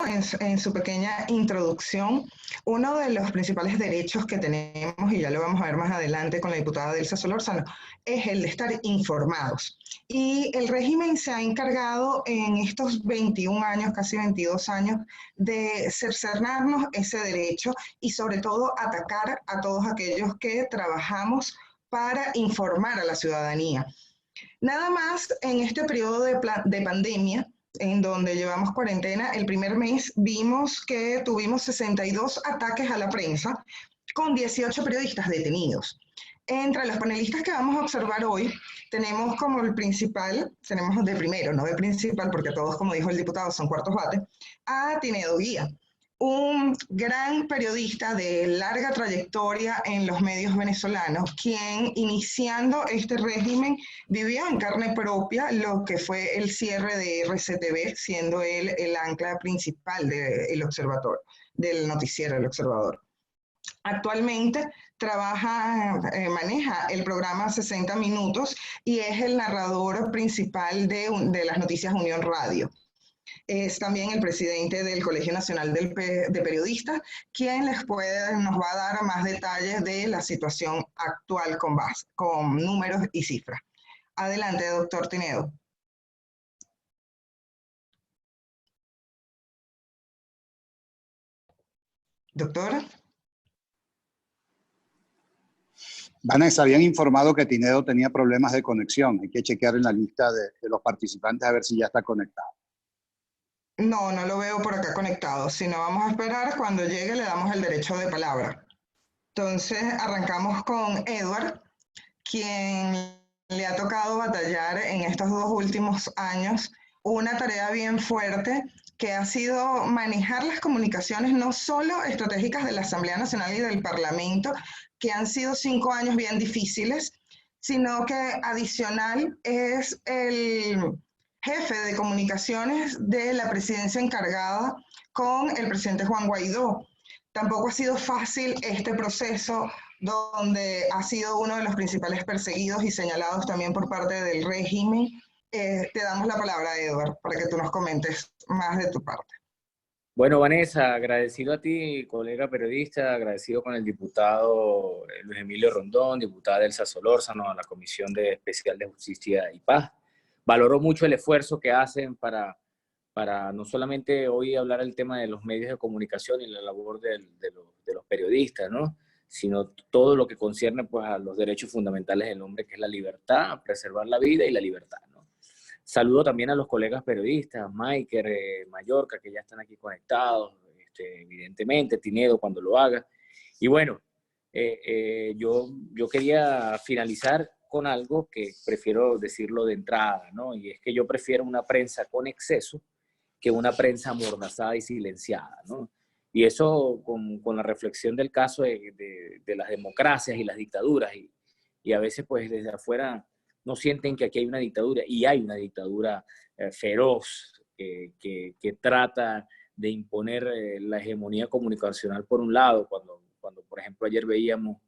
en su pequeña introducción, uno de los principales derechos que tenemos, y ya lo vamos a ver más adelante con la diputada Delsa Solórzano, es el de estar informados. Y el régimen se ha encargado en estos 21 años, casi 22 años, de cercenarnos ese derecho y sobre todo atacar a todos aquellos que trabajamos para informar a la ciudadanía. Nada más en este periodo de pandemia, en donde llevamos cuarentena, el primer mes vimos que tuvimos 62 ataques a la prensa con 18 periodistas detenidos. Entre los panelistas que vamos a observar hoy, tenemos como el principal, tenemos de primero, no de principal, porque todos, como dijo el diputado, son cuartos bate, a Tinedo Guía, un gran periodista de larga trayectoria en los medios venezolanos, quien iniciando este régimen vivió en carne propia lo que fue el cierre de RCTV, siendo él el ancla principal del observador, del noticiero El Observador. Actualmente maneja el programa 60 Minutos y es el narrador principal de las noticias Unión Radio. Es también el presidente del Colegio Nacional de Periodistas, quien nos va a dar más detalles de la situación actual con números y cifras. Adelante, doctor Tinedo. Doctora. Vanessa, habían informado que Tinedo tenía problemas de conexión. Hay que chequear en la lista de los participantes a ver si ya está conectado. No, no lo veo por acá conectado. Si no, vamos a esperar. Cuando llegue le damos el derecho de palabra. Entonces, arrancamos con Edward, quien le ha tocado batallar en estos 2 últimos años una tarea bien fuerte que ha sido manejar las comunicaciones no solo estratégicas de la Asamblea Nacional y del Parlamento, que han sido 5 años bien difíciles, sino que adicional es el jefe de comunicaciones de la presidencia encargada con el presidente Juan Guaidó. Tampoco ha sido fácil este proceso donde ha sido uno de los principales perseguidos y señalados también por parte del régimen. Te damos la palabra, Edward, para que tú nos comentes más de tu parte. Bueno, Vanessa, agradecido a ti, colega periodista, agradecido con el diputado Luis Emilio Rondón, diputada Delsa Solórzano, a la Comisión Especial de Justicia y Paz. Valoro mucho el esfuerzo que hacen para no solamente hoy hablar el tema de los medios de comunicación y la labor de los periodistas, ¿no? Sino todo lo que concierne pues, a los derechos fundamentales del hombre, que es la libertad, preservar la vida y la libertad, ¿no? Saludo también a los colegas periodistas, Maiker, Mallorca, que ya están aquí conectados, evidentemente, Tinedo cuando lo haga. Y bueno, yo quería finalizar con algo que prefiero decirlo de entrada, ¿no? Y es que yo prefiero una prensa con exceso que una prensa amordazada y silenciada, ¿no? Y eso con la reflexión del caso de las democracias y las dictaduras, y a veces pues desde afuera no sienten que aquí hay una dictadura, y hay una dictadura feroz que trata de imponer la hegemonía comunicacional por un lado, cuando por ejemplo ayer veíamos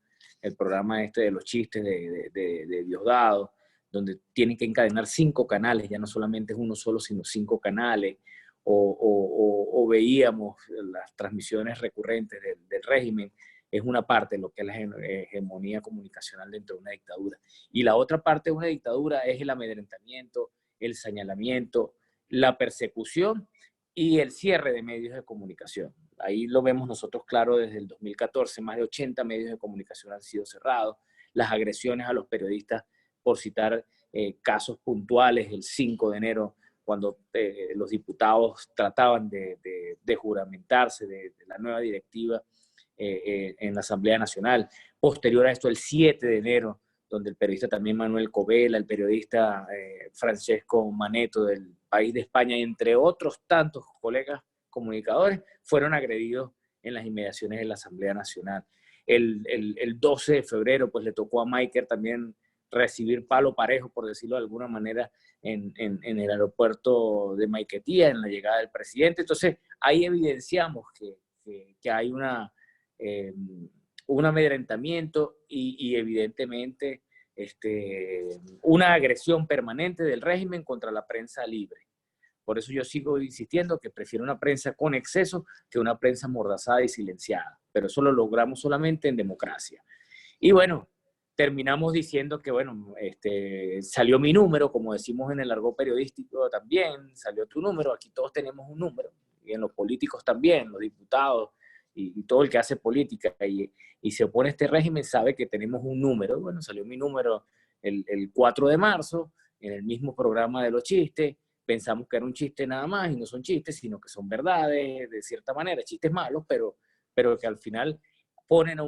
el programa este de los chistes de Diosdado, donde tienen que encadenar 5 canales, ya no solamente es uno solo, sino 5 canales, o veíamos las transmisiones recurrentes del régimen. Es una parte de lo que es la hegemonía comunicacional dentro de una dictadura. Y la otra parte de una dictadura es el amedrentamiento, el señalamiento, la persecución y el cierre de medios de comunicación. Ahí lo vemos nosotros claro desde el 2014, más de 80 medios de comunicación han sido cerrados, las agresiones a los periodistas, por citar casos puntuales, el 5 de enero, cuando los diputados trataban de juramentarse de la nueva directiva en la Asamblea Nacional. Posterior a esto, el 7 de enero, donde el periodista también Manuel Covela, el periodista Francesco Maneto del País de España, entre otros tantos colegas comunicadores, fueron agredidos en las inmediaciones de la Asamblea Nacional. El 12 de febrero, pues le tocó a Maiker también recibir palo parejo, por decirlo de alguna manera, en el aeropuerto de Maiquetía, en la llegada del presidente. Entonces, ahí evidenciamos que hay un amedrentamiento y evidentemente una agresión permanente del régimen contra la prensa libre. Por eso yo sigo insistiendo que prefiero una prensa con exceso que una prensa amordazada y silenciada. Pero eso lo logramos solamente en democracia. Y bueno, terminamos diciendo que, bueno, salió mi número, como decimos en el argot periodístico también, salió tu número, aquí todos tenemos un número, y en los políticos también, los diputados, y todo el que hace política y se opone a este régimen sabe que tenemos un número. Bueno, salió mi número el 4 de marzo, en el mismo programa de los chistes. Pensamos que era un chiste nada más, y no son chistes, sino que son verdades, de cierta manera, chistes malos, pero que al final ponen a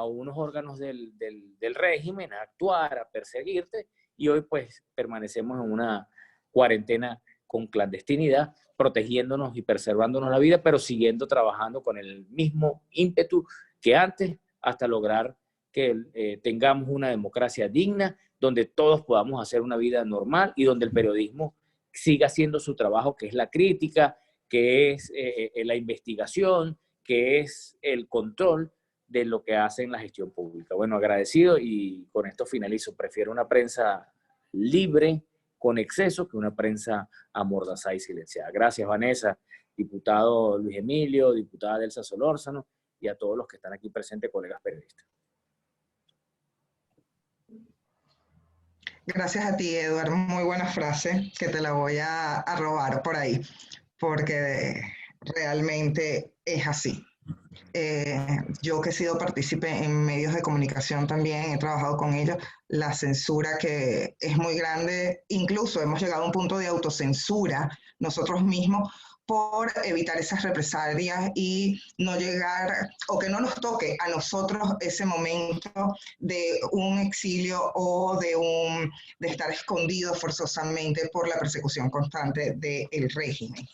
unos órganos del régimen a actuar, a perseguirte, y hoy pues permanecemos en una cuarentena con clandestinidad, protegiéndonos y preservándonos la vida, pero siguiendo trabajando con el mismo ímpetu que antes, hasta lograr que tengamos una democracia digna, donde todos podamos hacer una vida normal y donde el periodismo siga haciendo su trabajo, que es la crítica, que es la investigación, que es el control de lo que hace en la gestión pública. Bueno, agradecido, y con esto finalizo. Prefiero una prensa libre, con exceso, que una prensa amordazada y silenciada. Gracias, Vanessa, diputado Luis Emilio, diputada Delsa Solórzano, y a todos los que están aquí presentes, colegas periodistas. Gracias a ti, Eduardo. Muy buena frase, que te la voy a robar por ahí, porque realmente es así. Yo que he sido partícipe en medios de comunicación también, he trabajado con ellos, la censura que es muy grande, incluso hemos llegado a un punto de autocensura nosotros mismos por evitar esas represalias y no llegar, o que no nos toque a nosotros ese momento de un exilio o de estar escondidos forzosamente por la persecución constante del régimen.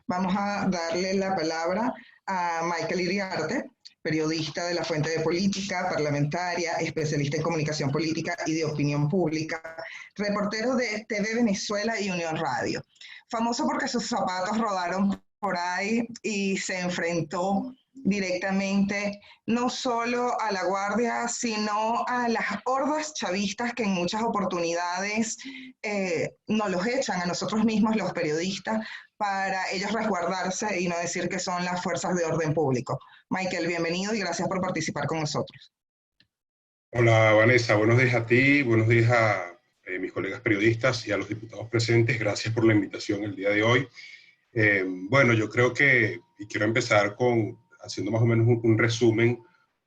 Vamos a darle la palabra a Michael Iriarte, periodista de La Fuente de Política, parlamentaria, especialista en comunicación política y de opinión pública, reportero de TV Venezuela y Unión Radio. Famoso porque sus zapatos rodaron por ahí y se enfrentó directamente no solo a la Guardia, sino a las hordas chavistas que en muchas oportunidades nos los echan a nosotros mismos, los periodistas, para ellos resguardarse y no decir que son las fuerzas de orden público. Michael, bienvenido y gracias por participar con nosotros. Hola, Vanessa, buenos días a ti, buenos días a mis colegas periodistas y a los diputados presentes. Gracias por la invitación el día de hoy. Bueno, yo creo que, y quiero empezar haciendo más o menos un resumen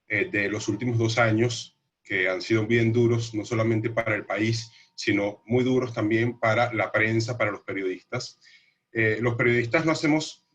de los últimos 2 años, que han sido bien duros, no solamente para el país, sino muy duros también para la prensa, para los periodistas. Los periodistas no hacemos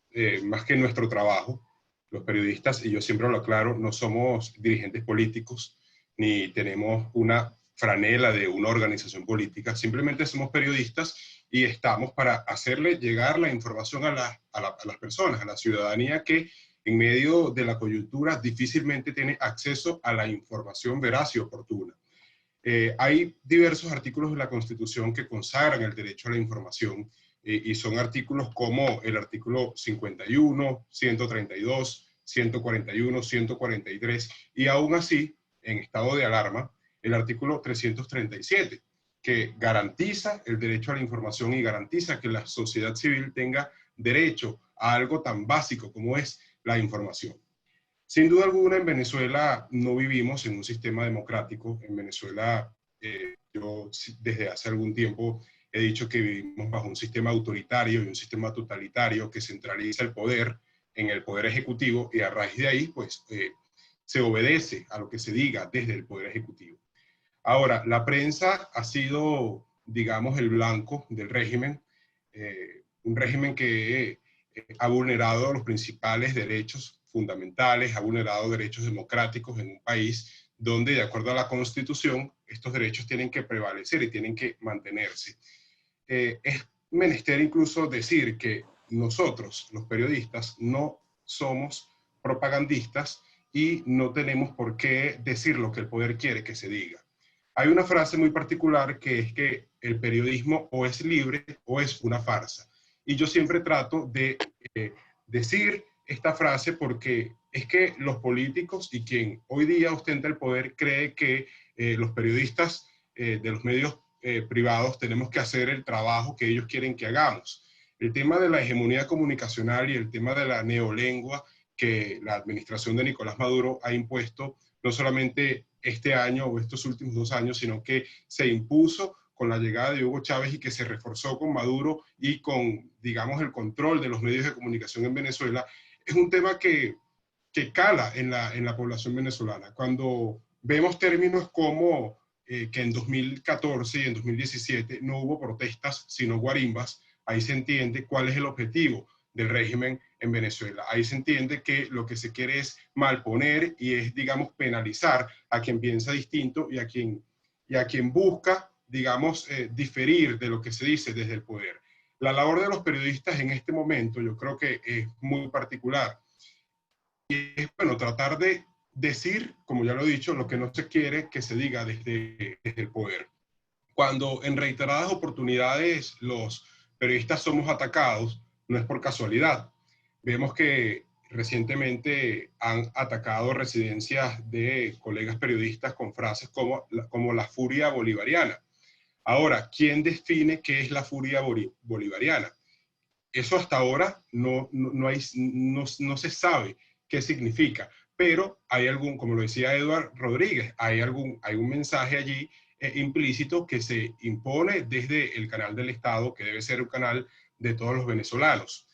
más que nuestro trabajo. Los periodistas, y yo siempre lo aclaro, no somos dirigentes políticos, ni tenemos una franela de una organización política. Simplemente somos periodistas y estamos para hacerle llegar la información a las personas, a la ciudadanía que en medio de la coyuntura difícilmente tiene acceso a la información veraz y oportuna. Hay diversos artículos de la Constitución que consagran el derecho a la información, y son artículos como el artículo 51, 132, 141, 143, y aún así, en estado de alarma, el artículo 337, que garantiza el derecho a la información y garantiza que la sociedad civil tenga derecho a algo tan básico como es la información. Sin duda alguna, en Venezuela no vivimos en un sistema democrático. En Venezuela, yo desde hace algún tiempo he dicho que vivimos bajo un sistema autoritario y un sistema totalitario que centraliza el poder en el poder ejecutivo, y a raíz de ahí, pues, se obedece a lo que se diga desde el poder ejecutivo. Ahora, la prensa ha sido, digamos, el blanco del régimen, un régimen que ha vulnerado los principales derechos fundamentales, ha vulnerado derechos democráticos en un país donde, de acuerdo a la Constitución, estos derechos tienen que prevalecer y tienen que mantenerse. Es menester incluso decir que nosotros, los periodistas, no somos propagandistas y no tenemos por qué decir lo que el poder quiere que se diga. Hay una frase muy particular que es que el periodismo o es libre o es una farsa. Y yo siempre trato de decir esta frase porque es que los políticos y quien hoy día ostenta el poder cree que los periodistas de los medios privados tenemos que hacer el trabajo que ellos quieren que hagamos. El tema de la hegemonía comunicacional y el tema de la neolengua que la administración de Nicolás Maduro ha impuesto, no solamente este año o estos últimos 2 años, sino que se impuso con la llegada de Hugo Chávez y que se reforzó con Maduro y con, digamos, el control de los medios de comunicación en Venezuela, es un tema que cala en la población venezolana. Cuando vemos términos como que en 2014 y en 2017 no hubo protestas, sino guarimbas, ahí se entiende cuál es el objetivo del régimen en Venezuela. Ahí se entiende que lo que se quiere es malponer y es, digamos, penalizar a quien piensa distinto y a quien busca, digamos, diferir de lo que se dice desde el poder. La labor de los periodistas en este momento yo creo que es muy particular. Y es, bueno, tratar de decir, como ya lo he dicho, lo que no se quiere que se diga desde el poder. Cuando en reiteradas oportunidades los periodistas somos atacados, no es por casualidad. Vemos que recientemente han atacado residencias de colegas periodistas con frases como la furia bolivariana. Ahora, ¿quién define qué es la furia bolivariana? Eso hasta ahora no se sabe qué significa, pero hay algún, como lo decía Eduardo Rodríguez, hay un mensaje allí implícito que se impone desde el canal del Estado, que debe ser un canal de todos los venezolanos.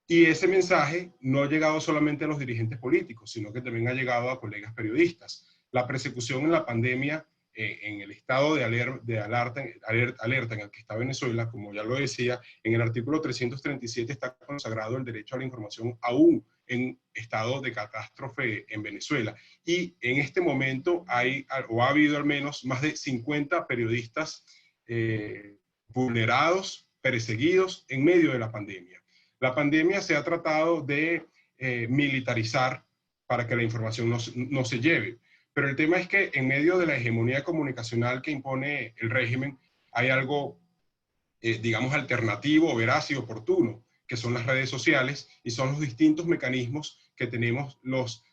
Y ese mensaje no ha llegado solamente a los dirigentes políticos, sino que también ha llegado a colegas periodistas. La persecución en la pandemia, en el estado de alerta en el que está Venezuela, como ya lo decía, en el artículo 337 está consagrado el derecho a la información aún en estado de catástrofe en Venezuela. Y en este momento ha habido al menos más de 50 periodistas vulnerados, perseguidos en medio de la pandemia. La pandemia se ha tratado de militarizar para que la información no se lleve. Pero el tema es que en medio de la hegemonía comunicacional que impone el régimen, hay algo, digamos, alternativo, veraz y oportuno, que son las redes sociales y son los distintos mecanismos que tenemos los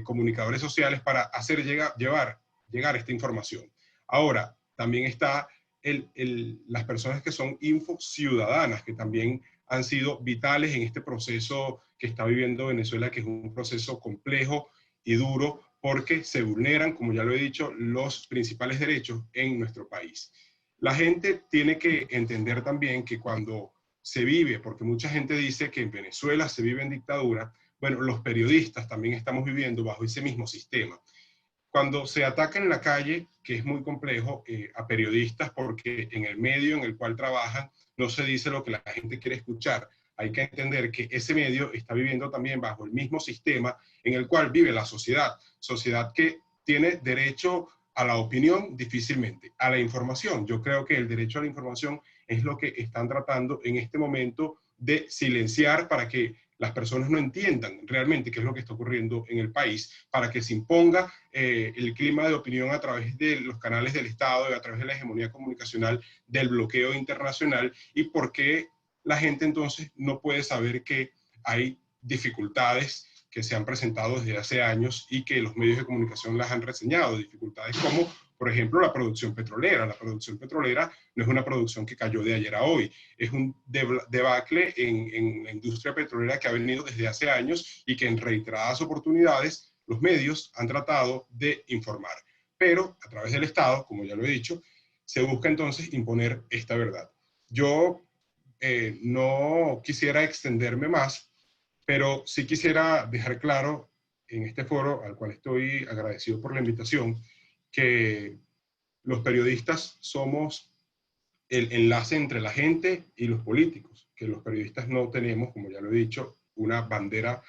comunicadores sociales para hacer llegar esta información. Ahora, también está las personas que son infociudadanas, que también han sido vitales en este proceso que está viviendo Venezuela, que es un proceso complejo y duro, porque se vulneran, como ya lo he dicho, los principales derechos en nuestro país. La gente tiene que entender también que cuando se vive, porque mucha gente dice que en Venezuela se vive en dictadura, bueno, los periodistas también estamos viviendo bajo ese mismo sistema. Cuando se ataca en la calle, que es muy complejo, a periodistas, porque en el medio en el cual trabajan no se dice lo que la gente quiere escuchar. Hay que entender que ese medio está viviendo también bajo el mismo sistema en el cual vive la sociedad que tiene derecho a la opinión difícilmente, a la información. Yo creo que el derecho a la información es lo que están tratando en este momento de silenciar para que las personas no entiendan realmente qué es lo que está ocurriendo en el país, para que se imponga el clima de opinión a través de los canales del Estado y a través de la hegemonía comunicacional del bloqueo internacional, y por qué la gente entonces no puede saber que hay dificultades que se han presentado desde hace años y que los medios de comunicación las han reseñado, dificultades como, por ejemplo, la producción petrolera. La producción petrolera no es una producción que cayó de ayer a hoy, es un debacle en la industria petrolera que ha venido desde hace años y que en reiteradas oportunidades los medios han tratado de informar. Pero a través del Estado, como ya lo he dicho, se busca entonces imponer esta verdad. Yo no quisiera extenderme más, pero sí quisiera dejar claro en este foro, al cual estoy agradecido por la invitación, que los periodistas somos el enlace entre la gente y los políticos, que los periodistas no tenemos, como ya lo he dicho, una bandera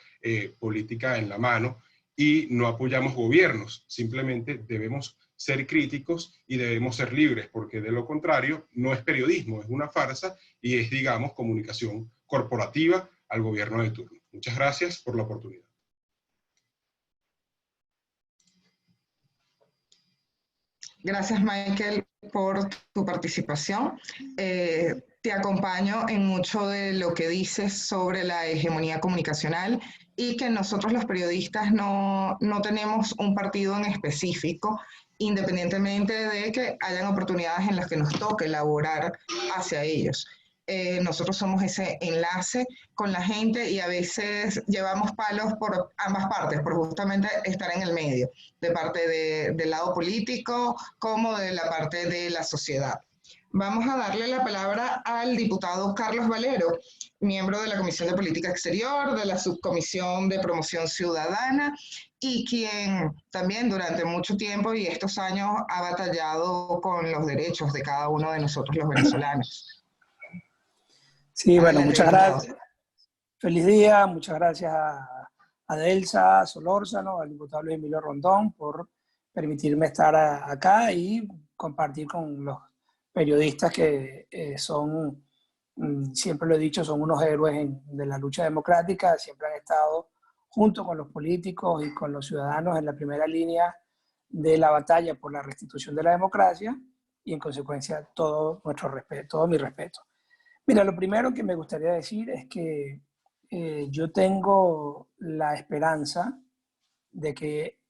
política en la mano y no apoyamos gobiernos, simplemente debemos ser críticos y debemos ser libres, porque de lo contrario no es periodismo, es una farsa y es, digamos, comunicación corporativa al gobierno de turno. Muchas gracias por la oportunidad. Gracias, Michael, por tu participación. Te acompaño en mucho de lo que dices sobre la hegemonía comunicacional y que nosotros los periodistas no tenemos un partido en específico, independientemente de que hayan oportunidades en las que nos toque elaborar hacia ellos. nosotros somos ese enlace con la gente y a veces llevamos palos por ambas partes, por justamente estar en el medio, de parte del lado político como de la parte de la sociedad. Vamos a darle la palabra al diputado Carlos Valero, miembro de la Comisión de Política Exterior, de la Subcomisión de Promoción Ciudadana, y quien también durante mucho tiempo y estos años ha batallado con los derechos de cada uno de nosotros los venezolanos. Sí, bueno, Adelante, muchas diputado. gracias. Feliz día, muchas gracias a Delsa Solórzano, al diputado Luis Emilio Rondón por permitirme estar acá y compartir con los periodistas que son, siempre lo he dicho, son unos héroes de la lucha democrática, siempre han estado junto con los políticos y con los ciudadanos en la primera línea de la batalla por la restitución de la democracia y en consecuencia todo nuestro respeto, todo mi respeto. Mira, lo primero que me gustaría decir es que yo tengo la esperanza de que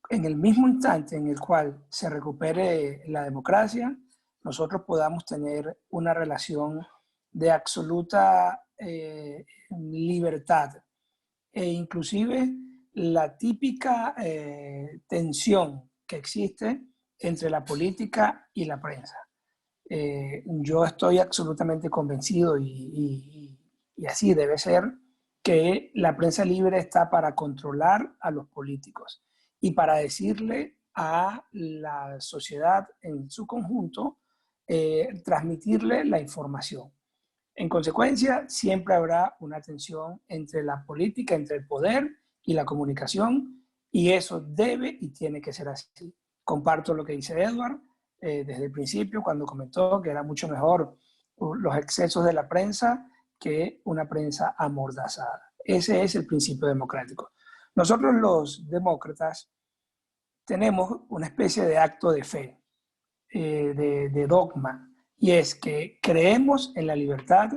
en el mismo instante en el cual se recupere la democracia, nosotros podamos tener una relación de absoluta libertad e inclusive la típica tensión que existe entre la política y la prensa. Yo estoy absolutamente convencido y así debe ser que la prensa libre está para controlar a los políticos y para decirle a la sociedad en su conjunto, transmitirle la información. En consecuencia, siempre habrá una tensión entre la política, entre el poder y la comunicación, y eso debe y tiene que ser así. Comparto lo que dice Edward desde el principio, cuando comentó que era mucho mejor los excesos de la prensa que una prensa amordazada. Ese es el principio democrático. Nosotros los demócratas tenemos una especie de acto de fe, de dogma, y es que creemos en la libertad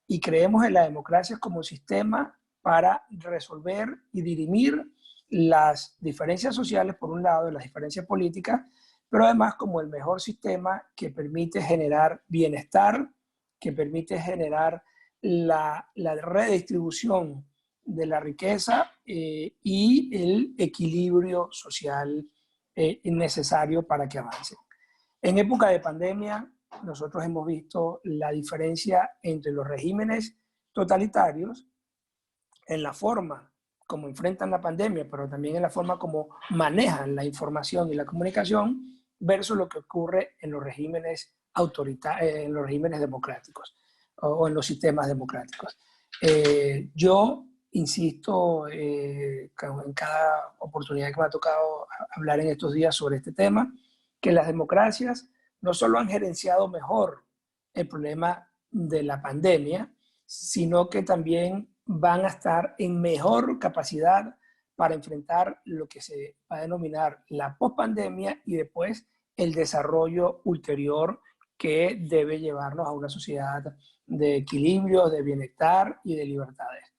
y creemos en la democracia como sistema para resolver y dirimir las diferencias sociales, por un lado, y las diferencias políticas, pero además como el mejor sistema que permite generar bienestar, que permite generar la redistribución de la riqueza y el equilibrio social necesario para que avance. En época de pandemia, nosotros hemos visto la diferencia entre los regímenes totalitarios en la forma como enfrentan la pandemia, pero también en la forma como manejan la información y la comunicación versus lo que ocurre en los regímenes en los regímenes democráticos o en los sistemas democráticos. Yo insisto en cada oportunidad que me ha tocado hablar en estos días sobre este tema, que las democracias no solo han gerenciado mejor el problema de la pandemia, sino que también van a estar en mejor capacidad para enfrentar lo que se va a denominar la pospandemia y después el desarrollo ulterior que debe llevarnos a una sociedad de equilibrio, de bienestar y de libertades.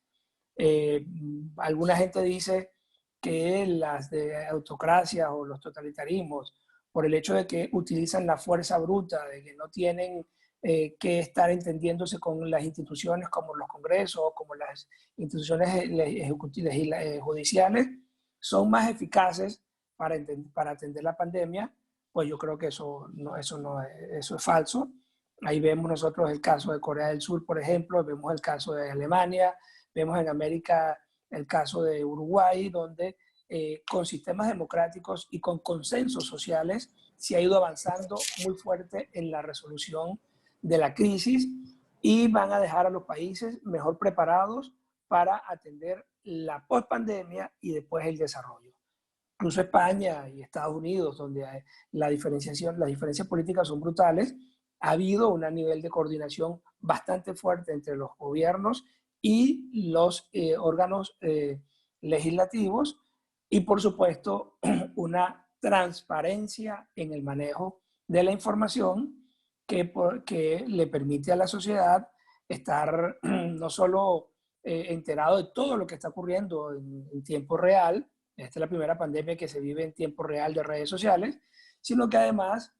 Alguna gente dice que las de autocracia o los totalitarismos, por el hecho de que utilizan la fuerza bruta, de que no tienen que estar entendiéndose con las instituciones como los congresos, como las instituciones judiciales, son más eficaces para atender la pandemia, pues yo creo que eso es falso. Ahí vemos nosotros el caso de Corea del Sur, por ejemplo, vemos el caso de Alemania, vemos en América el caso de Uruguay, donde con sistemas democráticos y con consensos sociales se ha ido avanzando muy fuerte en la resolución de la crisis y van a dejar a los países mejor preparados para atender la pospandemia y después el desarrollo. Incluso España y Estados Unidos, donde las diferencias políticas son brutales, ha habido un nivel de coordinación bastante fuerte entre los gobiernos y los órganos legislativos y, por supuesto, una transparencia en el manejo de la información que le permite a la sociedad estar no solo enterado de todo lo que está ocurriendo en tiempo real. Esta es la primera pandemia que se vive en tiempo real de redes sociales, sino que además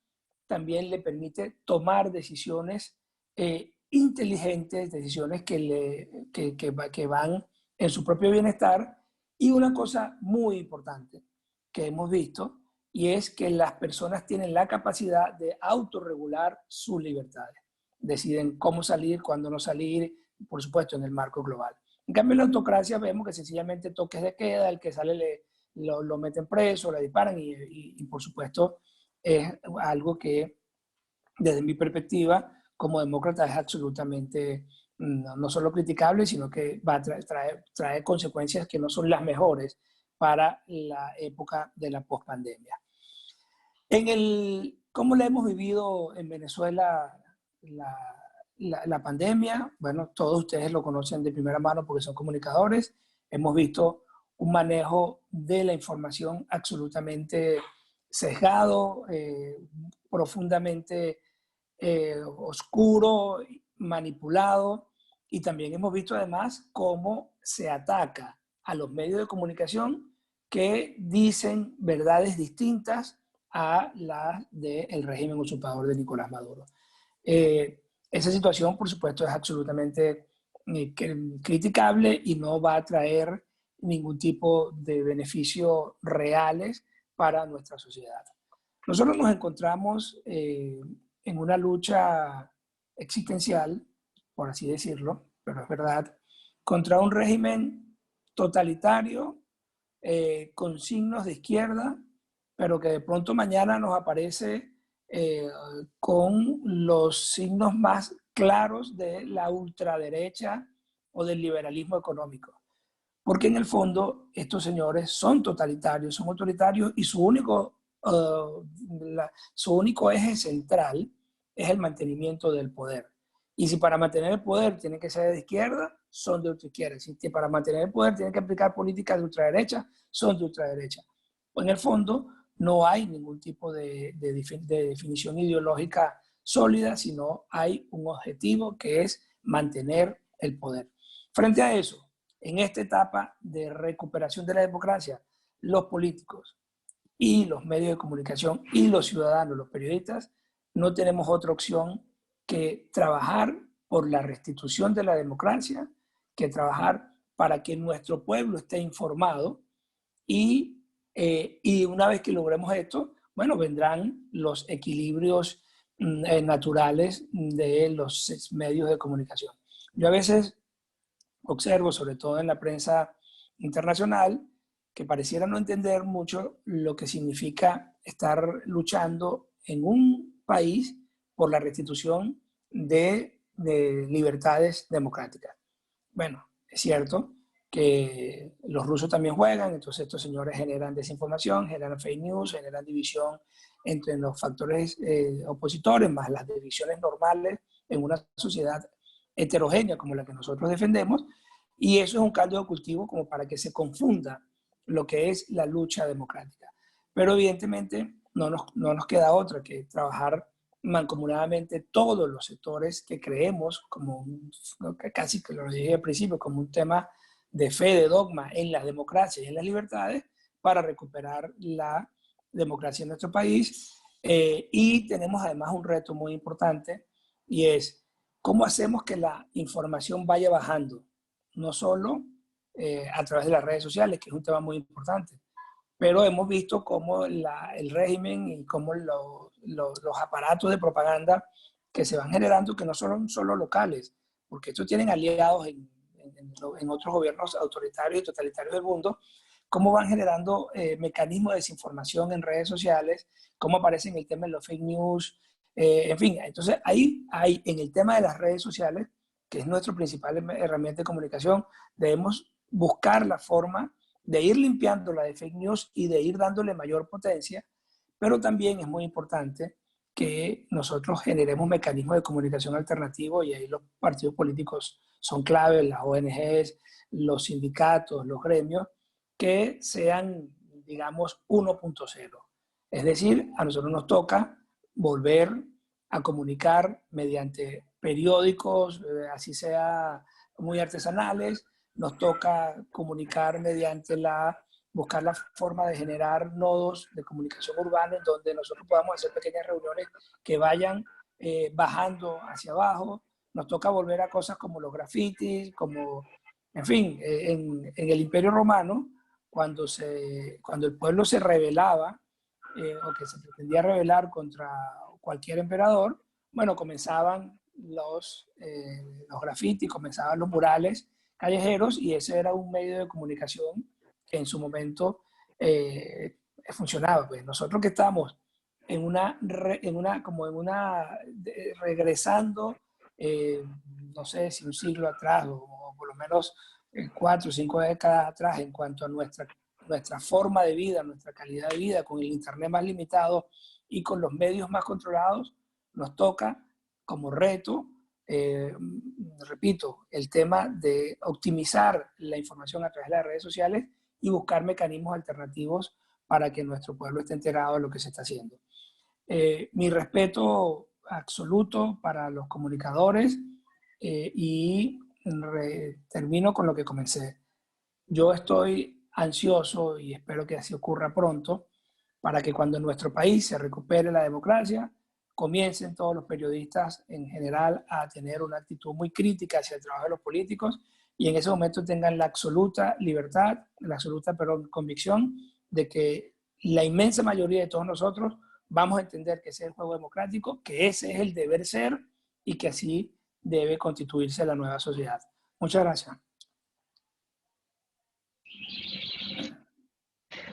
también le permite tomar decisiones inteligentes, decisiones que van en su propio bienestar. Y una cosa muy importante que hemos visto, y es que las personas tienen la capacidad de autorregular sus libertades. Deciden cómo salir, cuándo no salir, por supuesto, en el marco global. En cambio, en la autocracia vemos que sencillamente toques de queda, el que sale lo meten preso, le disparan y por supuesto, es algo que, desde mi perspectiva, como demócrata, es absolutamente no solo criticable, sino que va a traer consecuencias que no son las mejores para la época de la pospandemia. ¿Cómo le hemos vivido en Venezuela la pandemia? Bueno, todos ustedes lo conocen de primera mano porque son comunicadores. Hemos visto un manejo de la información absolutamente sesgado, profundamente oscuro, manipulado, y también hemos visto además cómo se ataca a los medios de comunicación que dicen verdades distintas a las del régimen usurpador de Nicolás Maduro. Esa situación, por supuesto, es absolutamente criticable y no va a traer ningún tipo de beneficios reales para nuestra sociedad. Nosotros nos encontramos en una lucha existencial, por así decirlo, pero es verdad, contra un régimen totalitario con signos de izquierda, pero que de pronto mañana nos aparece con los signos más claros de la ultraderecha o del liberalismo económico. Porque en el fondo estos señores son totalitarios, son autoritarios y su único eje central es el mantenimiento del poder. Y si para mantener el poder tienen que ser de izquierda, son de ultraizquierda. Si para mantener el poder tienen que aplicar políticas de ultraderecha, son de ultraderecha. En el fondo no hay ningún tipo de definición ideológica sólida, sino hay un objetivo que es mantener el poder. Frente a eso, en esta etapa de recuperación de la democracia, los políticos y los medios de comunicación y los ciudadanos, los periodistas, no tenemos otra opción que trabajar por la restitución de la democracia, que trabajar para que nuestro pueblo esté informado y una vez que logremos esto, bueno, vendrán los equilibrios naturales de los medios de comunicación. Yo a veces observo, sobre todo en la prensa internacional, que pareciera no entender mucho lo que significa estar luchando en un país por la restitución de libertades democráticas. Bueno, es cierto que los rusos también juegan, entonces estos señores generan desinformación, generan fake news, generan división entre los factores opositores, más las divisiones normales en una sociedad heterogénea como la que nosotros defendemos, y eso es un caldo de cultivo como para que se confunda lo que es la lucha democrática. Pero evidentemente no nos queda otra que trabajar mancomunadamente todos los sectores que creemos, como casi que lo dije al principio, como un tema de fe, de dogma en la democracia y en las libertades, para recuperar la democracia en nuestro país. Y tenemos además un reto muy importante, y es cómo hacemos que la información vaya bajando, no solo a través de las redes sociales, que es un tema muy importante, pero hemos visto cómo el régimen y cómo los aparatos de propaganda que se van generando, que no son solo locales, porque estos tienen aliados en otros gobiernos autoritarios y totalitarios del mundo, cómo van generando mecanismos de desinformación en redes sociales, cómo aparecen el tema de los fake news, en fin. Entonces ahí hay, en el tema de las redes sociales, que es nuestra principal herramienta de comunicación, debemos buscar la forma de ir limpiando la de fake news y de ir dándole mayor potencia, pero también es muy importante que nosotros generemos mecanismos de comunicación alternativos, y ahí los partidos políticos son clave, las ONGs, los sindicatos, los gremios, que sean, digamos, 1.0. Es decir, a nosotros nos toca volver a comunicar mediante periódicos, así sea muy artesanales, nos toca comunicar mediante buscar la forma de generar nodos de comunicación urbana en donde nosotros podamos hacer pequeñas reuniones que vayan bajando hacia abajo, nos toca volver a cosas como los grafitis, como, en fin, en el Imperio Romano, cuando el pueblo se rebelaba, o que se pretendía rebelar contra cualquier emperador, bueno, comenzaban los grafitis, comenzaban los murales callejeros, y ese era un medio de comunicación que en su momento funcionaba. Pues nosotros que estamos regresando, no sé si un siglo atrás, o por lo menos 4 o 5 décadas atrás, en cuanto a nuestra forma de vida, nuestra calidad de vida, con el internet más limitado y con los medios más controlados, nos toca como reto, repito, el tema de optimizar la información a través de las redes sociales y buscar mecanismos alternativos para que nuestro pueblo esté enterado de lo que se está haciendo. Mi respeto absoluto para los comunicadores, y termino con lo que comencé. Yo estoy ansioso, y espero que así ocurra pronto, para que cuando en nuestro país se recupere la democracia, comiencen todos los periodistas en general a tener una actitud muy crítica hacia el trabajo de los políticos, y en ese momento tengan la absoluta libertad, la absoluta, convicción de que la inmensa mayoría de todos nosotros vamos a entender que ese es el juego democrático, que ese es el deber ser, y que así debe constituirse la nueva sociedad. Muchas gracias.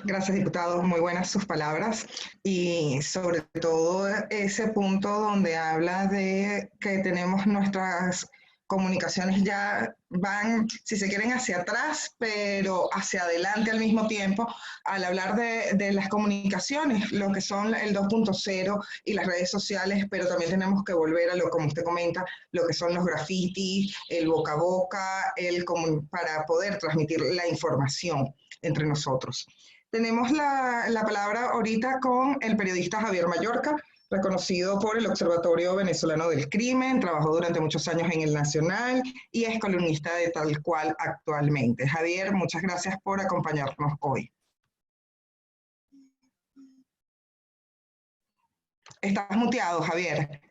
Gracias, diputado. Muy buenas sus palabras, y sobre todo ese punto donde habla de que tenemos nuestras comunicaciones ya van, si se quieren, hacia atrás, pero hacia adelante al mismo tiempo, al hablar de las comunicaciones, lo que son el 2.0 y las redes sociales, pero también tenemos que volver a lo, como usted comenta, lo que son los grafitis, el boca a boca, para poder transmitir la información entre nosotros. Tenemos la palabra ahorita con el periodista Javier Mallorca, reconocido por el Observatorio Venezolano del Crimen, trabajó durante muchos años en El Nacional y es columnista de Tal Cual actualmente. Javier, muchas gracias por acompañarnos hoy. Estás muteado, Javier.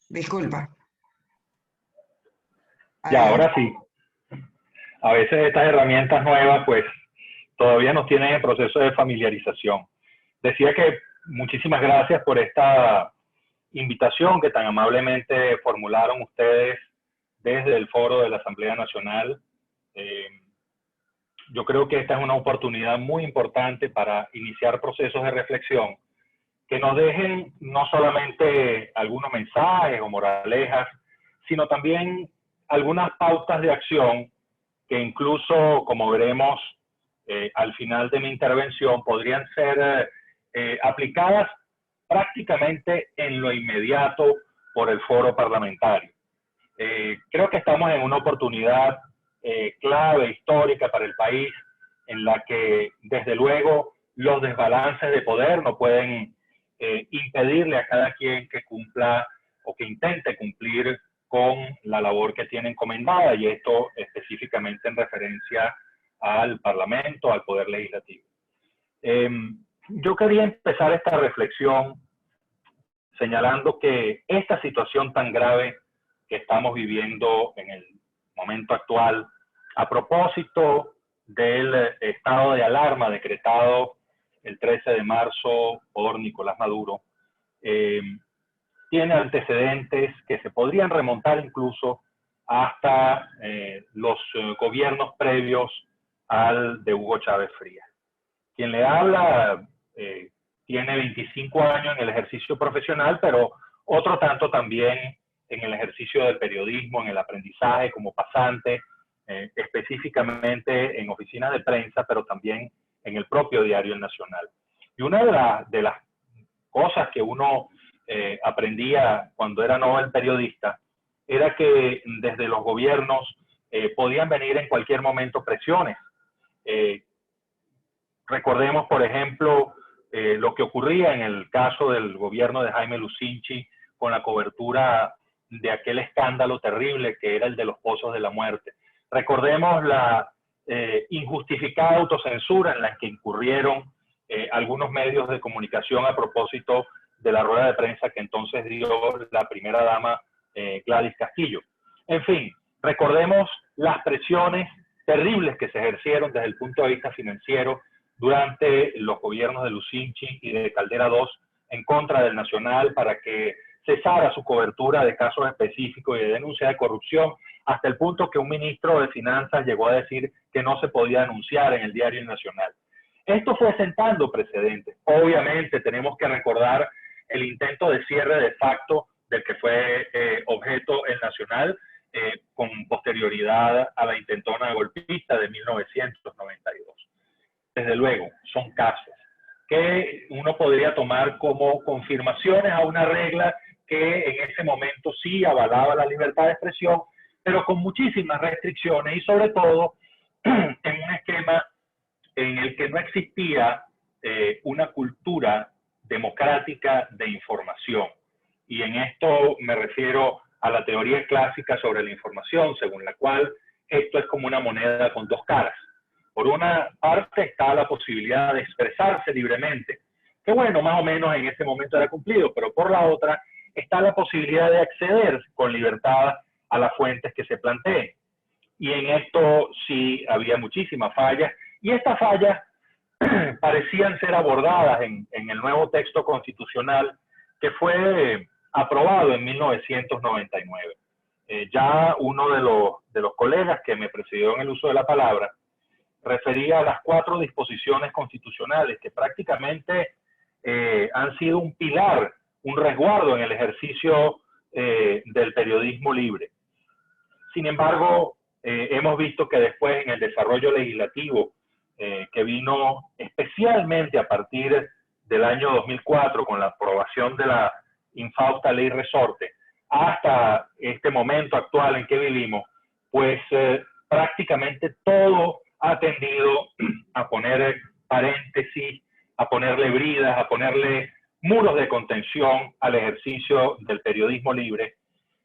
Disculpa. Ya, ahora sí. A veces estas herramientas nuevas, pues, todavía nos tienen en proceso de familiarización. Decía que muchísimas gracias por esta invitación que tan amablemente formularon ustedes desde el foro de la Asamblea Nacional. Yo creo que esta es una oportunidad muy importante para iniciar procesos de reflexión que nos dejen no solamente algunos mensajes o moralejas, sino también algunas pautas de acción que incluso, como veremos al final de mi intervención, podrían ser aplicadas prácticamente en lo inmediato por el foro parlamentario. Creo que estamos en una oportunidad clave, histórica para el país, en la que, desde luego, los desbalances de poder no pueden impedirle a cada quien que cumpla o que intente cumplir con la labor que tiene encomendada, y esto específicamente en referencia al Parlamento, al Poder Legislativo. Yo quería empezar esta reflexión señalando que esta situación tan grave que estamos viviendo en el momento actual, a propósito del estado de alarma decretado el 13 de marzo por Nicolás Maduro, tiene antecedentes que se podrían remontar incluso hasta los gobiernos previos al de Hugo Chávez Frías. Quien le habla tiene 25 años en el ejercicio profesional, pero otro tanto también en el ejercicio del periodismo, en el aprendizaje como pasante, específicamente en oficinas de prensa, pero también en el propio diario El Nacional. Y una de las cosas que uno aprendía cuando era novel periodista era que desde los gobiernos podían venir en cualquier momento presiones. Recordemos, por ejemplo, lo que ocurría en el caso del gobierno de Jaime Lucinchi con la cobertura de aquel escándalo terrible que era el de los pozos de la muerte. Recordemos la injustificada autocensura en la que incurrieron algunos medios de comunicación a propósito de la rueda de prensa que entonces dio la primera dama Gladys Castillo. En fin, recordemos las presiones terribles que se ejercieron desde el punto de vista financiero durante los gobiernos de Lucinchi y de Caldera II en contra del Nacional para que cesara su cobertura de casos específicos y de denuncia de corrupción, hasta el punto que un ministro de Finanzas llegó a decir que no se podía denunciar en el Diario Nacional. Esto fue sentando precedentes. Obviamente tenemos que recordar el intento de cierre de facto del que fue objeto el Nacional con posterioridad a la intentona golpista de 1992. Desde luego, son casos que uno podría tomar como confirmaciones a una regla que en ese momento sí avalaba la libertad de expresión, pero con muchísimas restricciones y sobre todo en un esquema en el que no existía una cultura democrática de información. Y en esto me refiero a la teoría clásica sobre la información, según la cual esto es como una moneda con dos caras. Por una parte está la posibilidad de expresarse libremente, que bueno, más o menos en ese momento era cumplido, pero por la otra está la posibilidad de acceder con libertad a las fuentes que se planteen. Y en esto sí había muchísimas fallas, y estas fallas parecían ser abordadas en el nuevo texto constitucional que fue aprobado en 1999. Ya uno de los colegas que me precedió en el uso de la palabra refería a las 4 disposiciones constitucionales que prácticamente han sido un pilar, un resguardo en el ejercicio del periodismo libre. Sin embargo, hemos visto que después en el desarrollo legislativo que vino especialmente a partir del año 2004 con la aprobación de la infausta ley resorte hasta este momento actual en que vivimos, pues prácticamente todo ha tendido a poner paréntesis, a ponerle bridas, a ponerle muros de contención al ejercicio del periodismo libre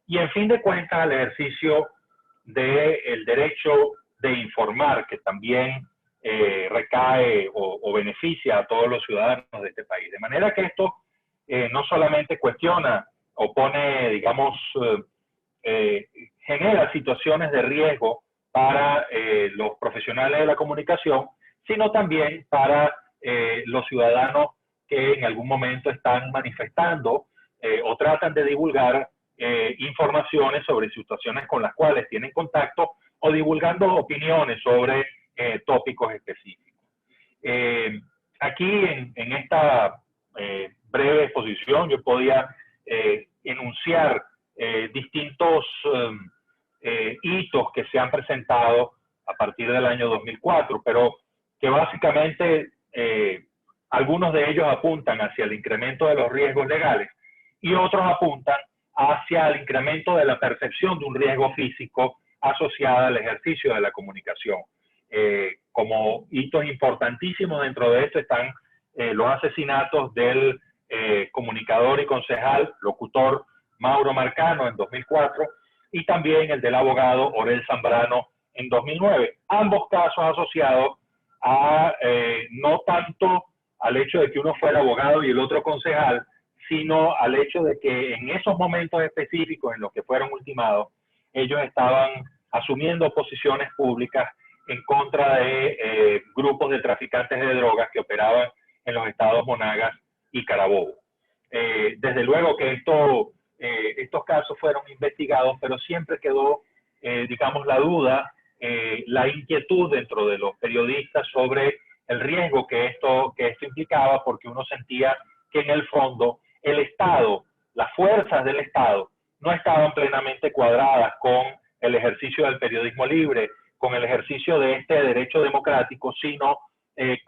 y en fin de cuentas al ejercicio del derecho de informar, que también recae o beneficia a todos los ciudadanos de este país. De manera que esto no solamente cuestiona o pone, digamos, genera situaciones de riesgo para los profesionales de la comunicación, sino también para los ciudadanos que en algún momento están manifestando o tratan de divulgar informaciones sobre situaciones con las cuales tienen contacto o divulgando opiniones sobre tópicos específicos. Aquí en esta breve exposición yo podía enunciar distintos hitos que se han presentado a partir del año 2004, pero que básicamente algunos de ellos apuntan hacia el incremento de los riesgos legales y otros apuntan hacia el incremento de la percepción de un riesgo físico asociada al ejercicio de la comunicación. Como hitos importantísimos dentro de esto están los asesinatos del comunicador y concejal, locutor Mauro Marcano en 2004 y también el del abogado Orel Zambrano en 2009. Ambos casos asociados a no tanto al hecho de que uno fuera abogado y el otro concejal, sino al hecho de que en esos momentos específicos en los que fueron ultimados, ellos estaban asumiendo posiciones públicas en contra de grupos de traficantes de drogas que operaban en los estados Monagas y Carabobo. Desde luego que estos casos fueron investigados, pero siempre quedó, digamos, la duda, la inquietud dentro de los periodistas sobre el riesgo que esto implicaba, porque uno sentía que en el fondo el Estado, las fuerzas del Estado, no estaban plenamente cuadradas con el ejercicio del periodismo libre, con el ejercicio de este derecho democrático, sino de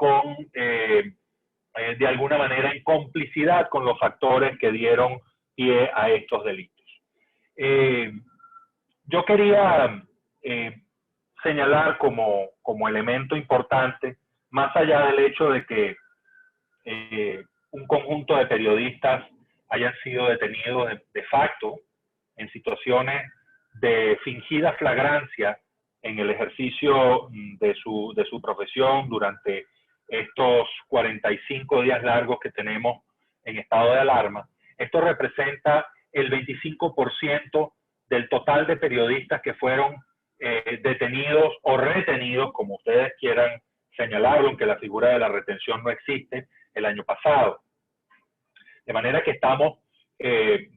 alguna manera en complicidad con los factores que dieron pie a estos delitos. Yo quería señalar como elemento importante, más allá del hecho de que un conjunto de periodistas hayan sido detenidos de facto en situaciones de fingida flagrancia en el ejercicio de su profesión durante estos 45 días largos que tenemos en estado de alarma. Esto representa el 25% del total de periodistas que fueron detenidos o retenidos, como ustedes quieran señalarlo, aunque la figura de la retención no existe, el año pasado. De manera que estamos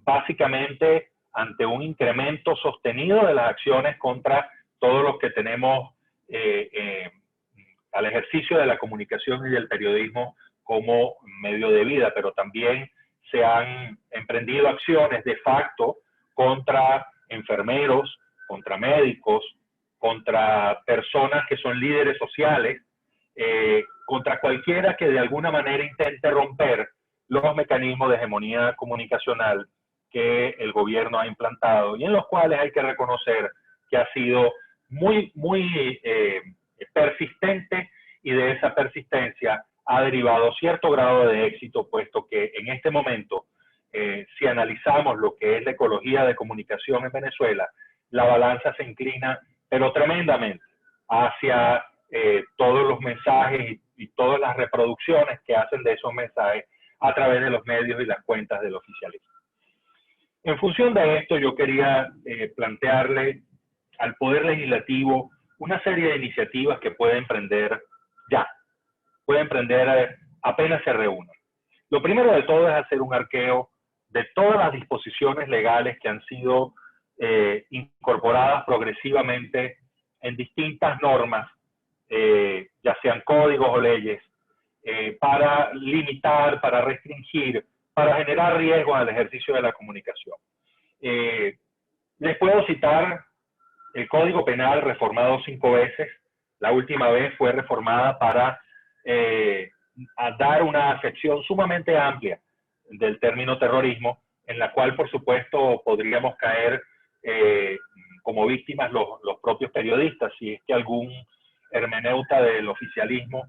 básicamente ante un incremento sostenido de las acciones contra todos los que tenemos al ejercicio de la comunicación y del periodismo como medio de vida, pero también se han emprendido acciones de facto contra enfermeros, contra médicos, contra personas que son líderes sociales, contra cualquiera que de alguna manera intente romper los mecanismos de hegemonía comunicacional que el gobierno ha implantado y en los cuales hay que reconocer que ha sido muy persistente, y de esa persistencia ha derivado cierto grado de éxito, puesto que en este momento, si analizamos lo que es la ecología de comunicación en Venezuela, la balanza se inclina, pero tremendamente, hacia todos los mensajes y todas las reproducciones que hacen de esos mensajes a través de los medios y las cuentas del oficialismo. En función de esto, yo quería plantearle al Poder Legislativo una serie de iniciativas que puede emprender ya, puede emprender apenas se reúnan. Lo primero de todo es hacer un arqueo de todas las disposiciones legales que han sido incorporadas progresivamente en distintas normas, ya sean códigos o leyes, para limitar, para restringir, para generar riesgos al ejercicio de la comunicación. Les puedo citar el Código Penal reformado 5 veces. La última vez fue reformada para dar una acepción sumamente amplia del término terrorismo, en la cual, por supuesto, podríamos caer como víctimas los propios periodistas, si es que algún hermeneuta del oficialismo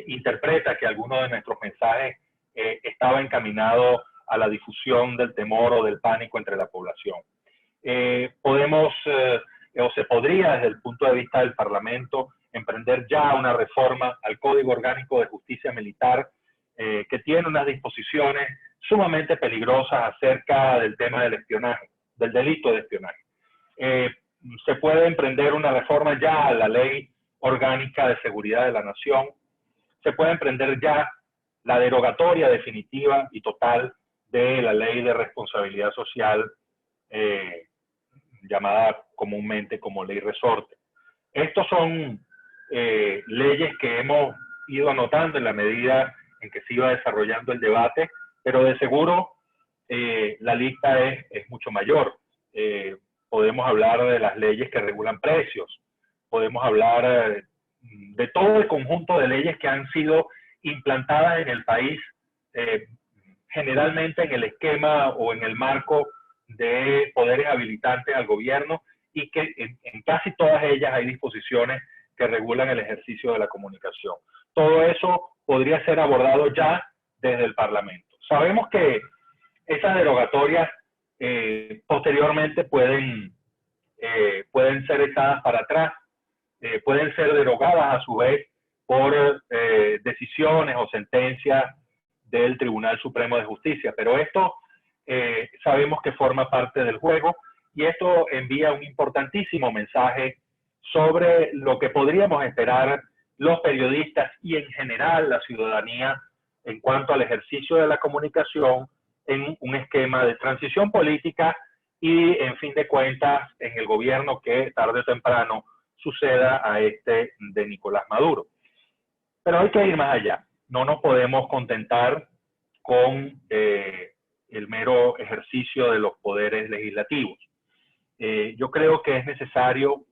interpreta que alguno de nuestros mensajes estaba encaminado a la difusión del temor o del pánico entre la población. O se podría, desde el punto de vista del Parlamento, emprender ya una reforma al Código Orgánico de Justicia Militar, que tiene unas disposiciones sumamente peligrosas acerca del tema del espionaje, del delito de espionaje. Se puede emprender una reforma ya a la Ley Orgánica de Seguridad de la Nación. Se puede emprender ya la derogatoria definitiva y total de la Ley de Responsabilidad Social, llamada comúnmente como Ley Resorte. Estos son leyes que hemos ido anotando en la medida en que se iba desarrollando el debate, pero de seguro la lista es mucho mayor. Podemos hablar de las leyes que regulan precios, podemos hablar de todo el conjunto de leyes que han sido implantadas en el país, generalmente en el esquema o en el marco de poderes habilitantes al gobierno, y que en casi todas ellas hay disposiciones que regulan el ejercicio de la comunicación. Todo eso podría ser abordado ya desde el Parlamento. Sabemos que esas derogatorias posteriormente pueden ser echadas para atrás, pueden ser derogadas a su vez por decisiones o sentencias del Tribunal Supremo de Justicia, pero esto sabemos que forma parte del juego, y esto envía un importantísimo mensaje sobre lo que podríamos esperar los periodistas y en general la ciudadanía en cuanto al ejercicio de la comunicación en un esquema de transición política y, en fin de cuentas, en el gobierno que tarde o temprano suceda a este de Nicolás Maduro. Pero hay que ir más allá. No nos podemos contentar con el mero ejercicio de los poderes legislativos. Yo creo que es necesario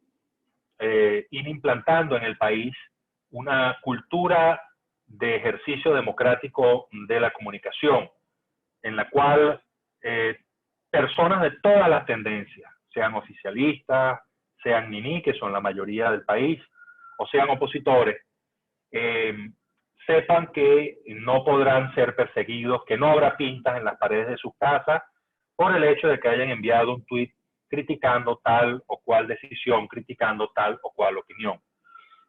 ir implantando en el país una cultura de ejercicio democrático de la comunicación, en la cual personas de todas las tendencias, sean oficialistas, sean niní, que son la mayoría del país, o sean opositores, sepan que no podrán ser perseguidos, que no habrá pintas en las paredes de sus casas por el hecho de que hayan enviado un tuit criticando tal o cual decisión, criticando tal o cual opinión.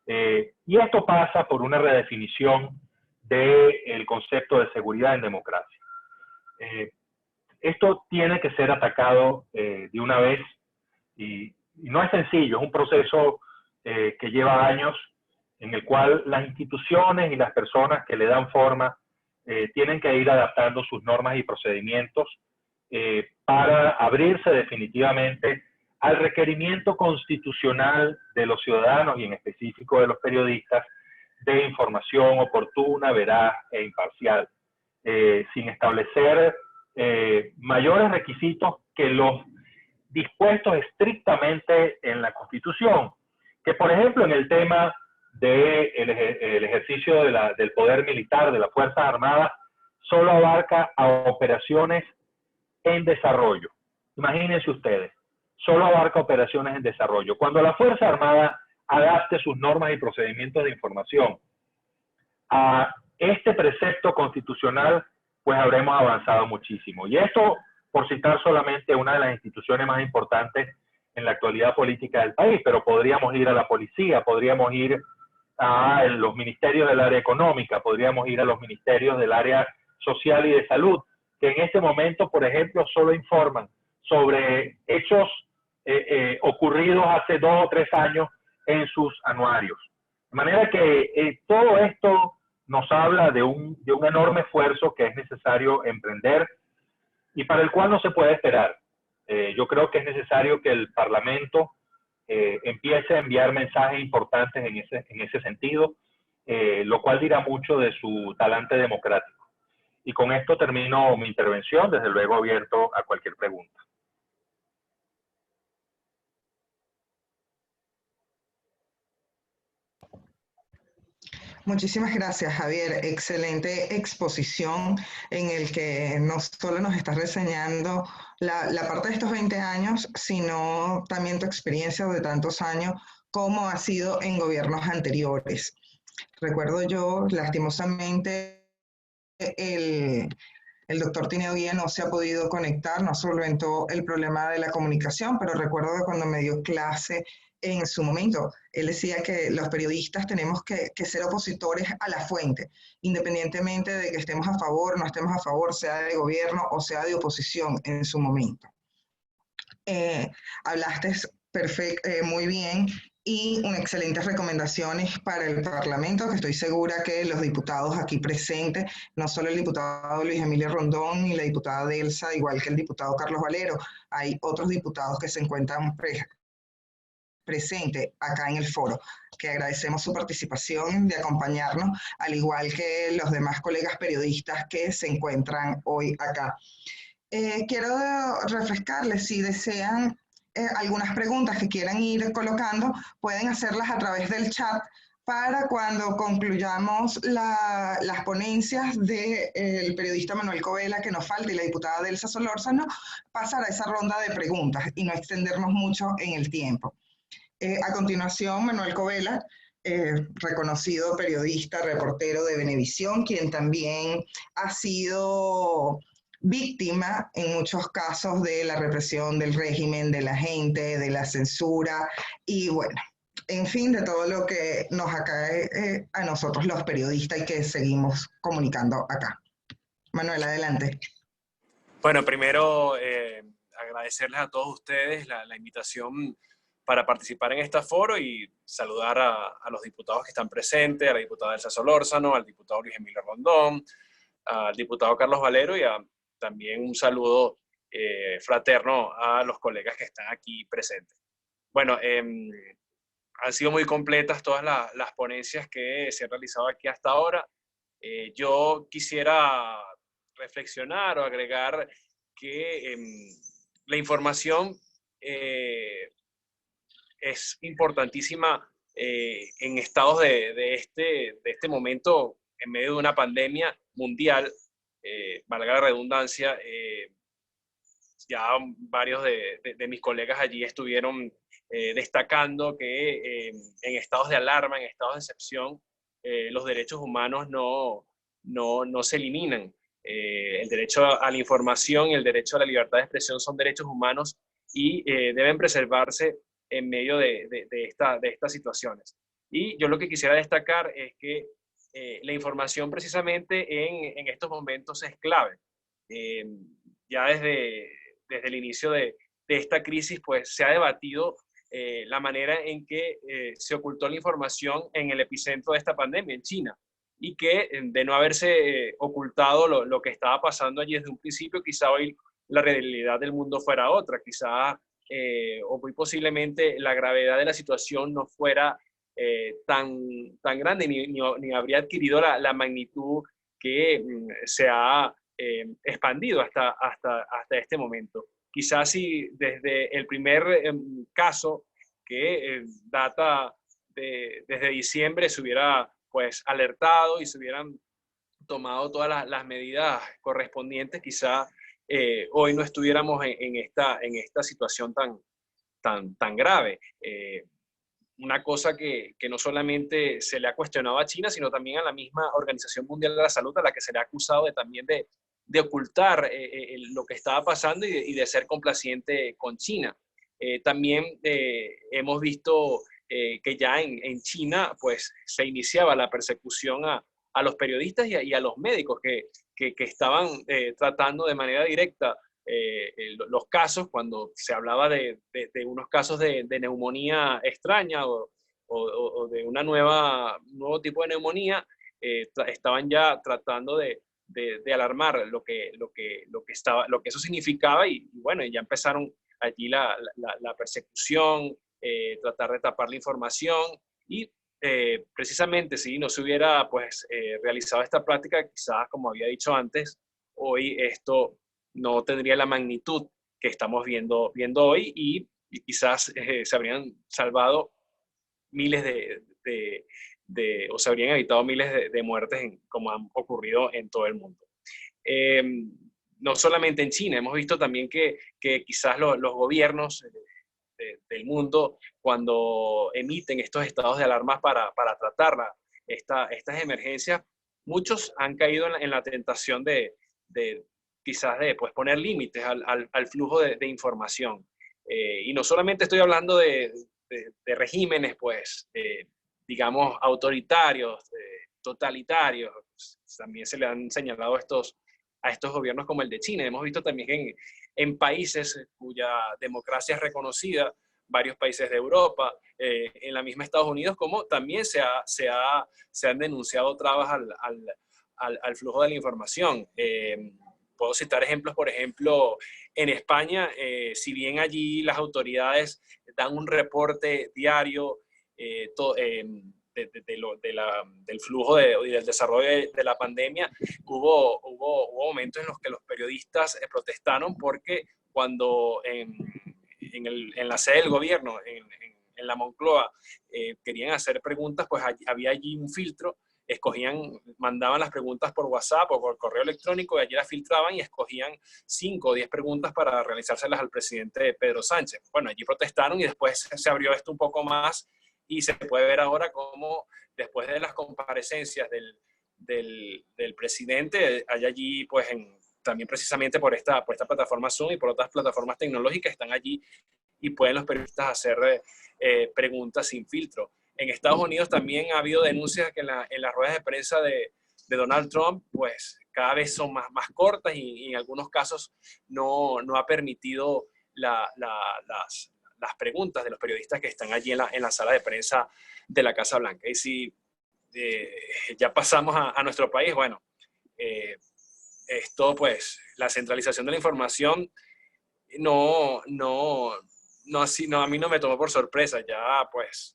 Y esto pasa por una redefinición del concepto de seguridad en democracia. Esto tiene que ser atacado de una vez Y no es sencillo, es un proceso que lleva años, en el cual las instituciones y las personas que le dan forma tienen que ir adaptando sus normas y procedimientos para abrirse definitivamente al requerimiento constitucional de los ciudadanos y en específico de los periodistas de información oportuna, veraz e imparcial, sin establecer mayores requisitos que los dispuestos estrictamente en la Constitución, que por ejemplo en el tema del ejercicio del poder militar de las Fuerzas Armadas solo abarca a operaciones en desarrollo. Imagínense ustedes, solo abarca operaciones en desarrollo. Cuando la Fuerza Armada adapte sus normas y procedimientos de información a este precepto constitucional, pues habremos avanzado muchísimo. Y esto, por citar solamente una de las instituciones más importantes en la actualidad política del país, pero podríamos ir a la policía, podríamos ir a los ministerios del área económica, podríamos ir a los ministerios del área social y de salud, que en este momento, por ejemplo, solo informan sobre hechos ocurridos hace 2 o 3 años en sus anuarios. De manera que todo esto nos habla de un enorme esfuerzo que es necesario emprender y para el cual no se puede esperar. Yo creo que es necesario que el Parlamento empiece a enviar mensajes importantes en ese sentido, lo cual dirá mucho de su talante democrático. Y con esto termino mi intervención, desde luego abierto a cualquier pregunta. Muchísimas gracias, Javier. Excelente exposición en el que no solo nos estás reseñando la parte de estos 20 años, sino también tu experiencia de tantos años, cómo ha sido en gobiernos anteriores. Recuerdo yo, lastimosamente, el doctor Tineo Guía no se ha podido conectar, no solventó el problema de la comunicación, pero recuerdo que cuando me dio clase en su momento, él decía que los periodistas tenemos que ser opositores a la fuente, independientemente de que estemos a favor, no estemos a favor, sea de gobierno o sea de oposición en su momento. Hablaste muy bien y unas excelentes recomendaciones para el Parlamento, que estoy segura que los diputados aquí presentes, no solo el diputado Luis Emilio Rondón y la diputada Delsa, igual que el diputado Carlos Valero, hay otros diputados que se encuentran presentes acá en el foro, que agradecemos su participación de acompañarnos, al igual que los demás colegas periodistas que se encuentran hoy acá. Quiero refrescarles, si desean algunas preguntas que quieran ir colocando, pueden hacerlas a través del chat para cuando concluyamos las ponencias del periodista Manuel Covela, que nos falta, y la diputada Delsa Solórzano, pasar a esa ronda de preguntas y no extendernos mucho en el tiempo. A continuación, Manuel Covela, reconocido periodista, reportero de Venevisión, quien también ha sido víctima en muchos casos de la represión del régimen, de la gente, de la censura y bueno, en fin, de todo lo que nos acae a nosotros los periodistas y que seguimos comunicando acá. Manuel, adelante. Bueno, primero agradecerles a todos ustedes la invitación para participar en este foro y saludar a los diputados que están presentes, a la diputada Delsa Solórzano, al diputado Luis Emilio Rondón, al diputado Carlos Valero y también un saludo fraterno a los colegas que están aquí presentes. Bueno, han sido muy completas todas las ponencias que se han realizado aquí hasta ahora. Yo quisiera reflexionar o agregar que la información es importantísima en estados de este momento, en medio de una pandemia mundial, valga la redundancia. Ya varios de mis colegas allí estuvieron destacando que en estados de alarma, en estados de excepción, los derechos humanos no se eliminan. El derecho a la información y el derecho a la libertad de expresión son derechos humanos y deben preservarse en medio de estas situaciones. Y yo lo que quisiera destacar es que la información precisamente en estos momentos es clave. Ya desde el inicio de esta crisis, pues se ha debatido la manera en que se ocultó la información en el epicentro de esta pandemia, en China, y que de no haberse ocultado lo que estaba pasando allí desde un principio, quizá hoy la realidad del mundo fuera otra, quizá o muy posiblemente la gravedad de la situación no fuera tan grande, ni habría adquirido la magnitud que se ha expandido hasta este momento. Quizás si desde el primer caso que data desde diciembre se hubiera pues alertado y se hubieran tomado todas las medidas correspondientes, quizá hoy no estuviéramos en esta situación tan grave. Una cosa que no solamente se le ha cuestionado a China, sino también a la misma Organización Mundial de la Salud, a la que se le ha acusado también de ocultar lo que estaba pasando y de ser complaciente con China. También hemos visto que ya en China pues, se iniciaba la persecución a los periodistas y a los médicos que estaban tratando de manera directa los casos, cuando se hablaba de unos casos de neumonía extraña o de nuevo tipo de neumonía, estaban ya tratando de alarmar lo que eso significaba y bueno, ya empezaron allí la persecución, tratar de tapar la información y precisamente si no se hubiera pues realizado esta práctica, quizás como había dicho antes, hoy esto no tendría la magnitud que estamos viendo hoy y quizás se habrían salvado miles o se habrían evitado miles de muertes como han ocurrido en todo el mundo. No solamente en China, hemos visto también que quizás los gobiernos del mundo, cuando emiten estos estados de alarma para tratar estas emergencias, muchos han caído en la tentación quizás de pues, poner límites al flujo de información. Y no solamente estoy hablando de regímenes, pues, digamos, autoritarios, totalitarios, también se le han señalado a estos gobiernos como el de China. Hemos visto también que en países cuya democracia es reconocida, varios países de Europa, en la misma Estados Unidos, como también se han denunciado trabas al flujo de la información. Puedo citar ejemplos, por ejemplo, en España, si bien allí las autoridades dan un reporte diario del flujo y del desarrollo de la pandemia, hubo momentos en los que los periodistas protestaron porque cuando en la sede del gobierno, en la Moncloa, querían hacer preguntas, pues había allí un filtro, mandaban las preguntas por WhatsApp o por correo electrónico y allí las filtraban y escogían 5 o 10 preguntas para realizárselas al presidente Pedro Sánchez. Bueno, allí protestaron y después se abrió esto un poco más y se puede ver ahora cómo después de las comparecencias del presidente, hay allí pues también precisamente por esta plataforma Zoom y por otras plataformas tecnológicas están allí y pueden los periodistas hacer preguntas sin filtro. En Estados Unidos también ha habido denuncias que en las ruedas de prensa de Donald Trump, pues cada vez son más cortas y en algunos casos no ha permitido las preguntas de los periodistas que están allí en la sala de prensa de la Casa Blanca. Y si ya pasamos a nuestro país, bueno, esto pues, la centralización de la información a mí no me tomó por sorpresa, ya pues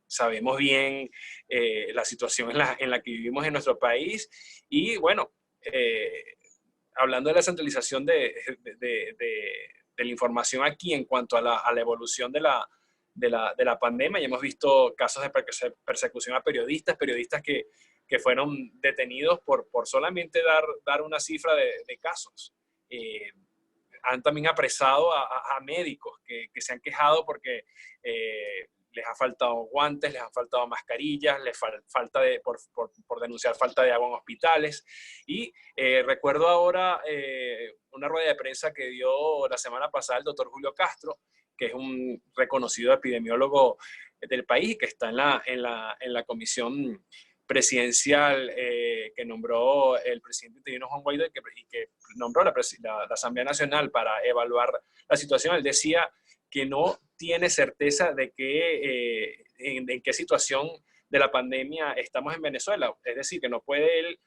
sabemos bien la situación en la que vivimos en nuestro país y bueno, hablando de la centralización de la información aquí en cuanto a la evolución de la pandemia, ya hemos visto casos de persecución a periodistas que fueron detenidos por solamente dar una cifra de casos. Han también apresado a médicos que se han quejado porque les ha faltado guantes, les han faltado mascarillas, les falta por denunciar falta de agua en hospitales. Y recuerdo ahora una rueda de prensa que dio la semana pasada el doctor Julio Castro, que es un reconocido epidemiólogo del país y que está en la Comisión presidencial que nombró el presidente interino Juan Guaidó y que nombró la Asamblea Nacional para evaluar la situación, él decía que no tiene certeza de en qué situación de la pandemia estamos en Venezuela. Es decir, que no puede él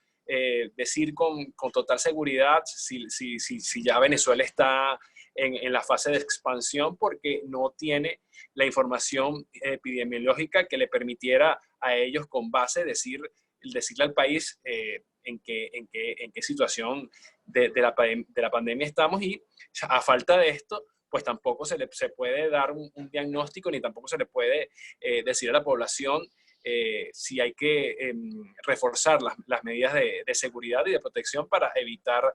decir con total seguridad si ya Venezuela está en la fase de expansión, porque no tiene la información epidemiológica que le permitiera a ellos con base decirle al país en qué situación de la pandemia estamos, y a falta de esto, pues tampoco se puede dar un diagnóstico, ni tampoco se le puede decir a la población si hay que reforzar las medidas de seguridad y de protección para evitar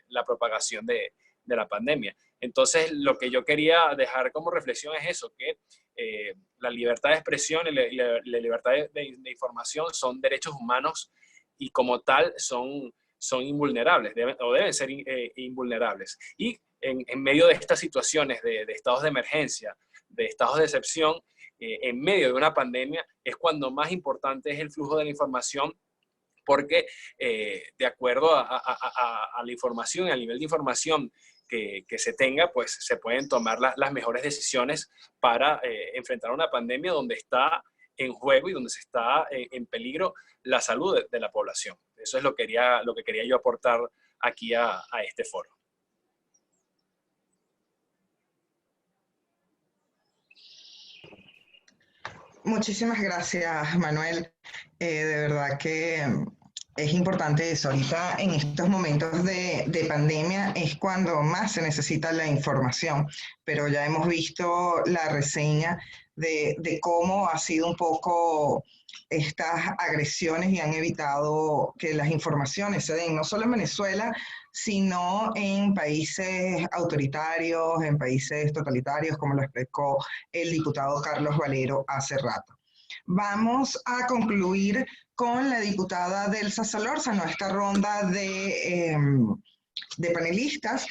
la propagación de la pandemia. Entonces, lo que yo quería dejar como reflexión es eso, que la libertad de expresión y la libertad de información son derechos humanos y como tal son invulnerables, deben ser invulnerables. Y en medio de estas situaciones de estados de emergencia, de estados de excepción, en medio de una pandemia, es cuando más importante es el flujo de la información, porque de acuerdo a la información y al nivel de información que se tenga, pues se pueden tomar las mejores decisiones para enfrentar una pandemia donde está en juego y donde se está en peligro la salud de la población. Eso es lo que quería yo aportar aquí a este foro. Muchísimas gracias, Manuel. De verdad que es importante eso. Ahorita, en estos momentos de pandemia, es cuando más se necesita la información, pero ya hemos visto la reseña de cómo ha sido un poco estas agresiones y han evitado que las informaciones se den, no solo en Venezuela, sino en países autoritarios, en países totalitarios, como lo explicó el diputado Carlos Valero hace rato. Vamos a concluir con la diputada Delsa Solórzano esta ronda de panelistas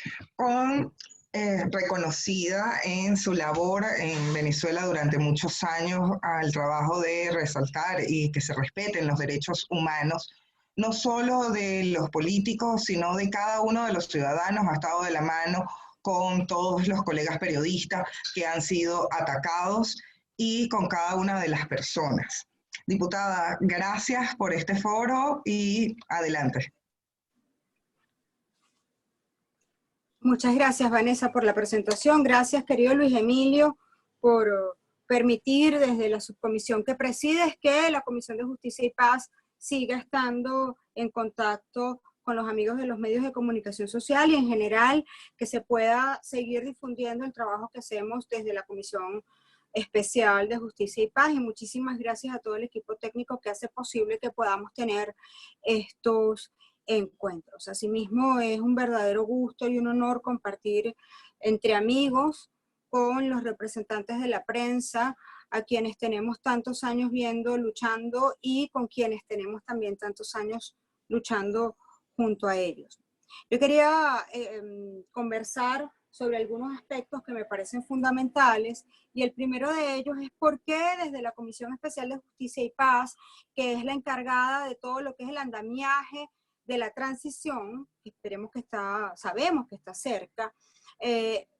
reconocida en su labor en Venezuela durante muchos años al trabajo de resaltar y que se respeten los derechos humanos, no solo de los políticos, sino de cada uno de los ciudadanos. Ha estado de la mano con todos los colegas periodistas que han sido atacados y con cada una de las personas. Diputada, gracias por este foro y adelante. Muchas gracias, Vanessa, por la presentación. Gracias, querido Luis Emilio, por permitir desde la subcomisión que presides que la Comisión de Justicia y Paz siga estando en contacto con los amigos de los medios de comunicación social y en general que se pueda seguir difundiendo el trabajo que hacemos desde la Comisión Especial de Justicia y Paz. Y muchísimas gracias a todo el equipo técnico que hace posible que podamos tener estos encuentros. Asimismo, es un verdadero gusto y un honor compartir entre amigos con los representantes de la prensa, a quienes tenemos tantos años viendo, luchando, y con quienes tenemos también tantos años luchando junto a ellos. Yo quería conversar sobre algunos aspectos que me parecen fundamentales, y el primero de ellos es por qué desde la Comisión Especial de Justicia y Paz, que es la encargada de todo lo que es el andamiaje de la transición, que sabemos que está cerca,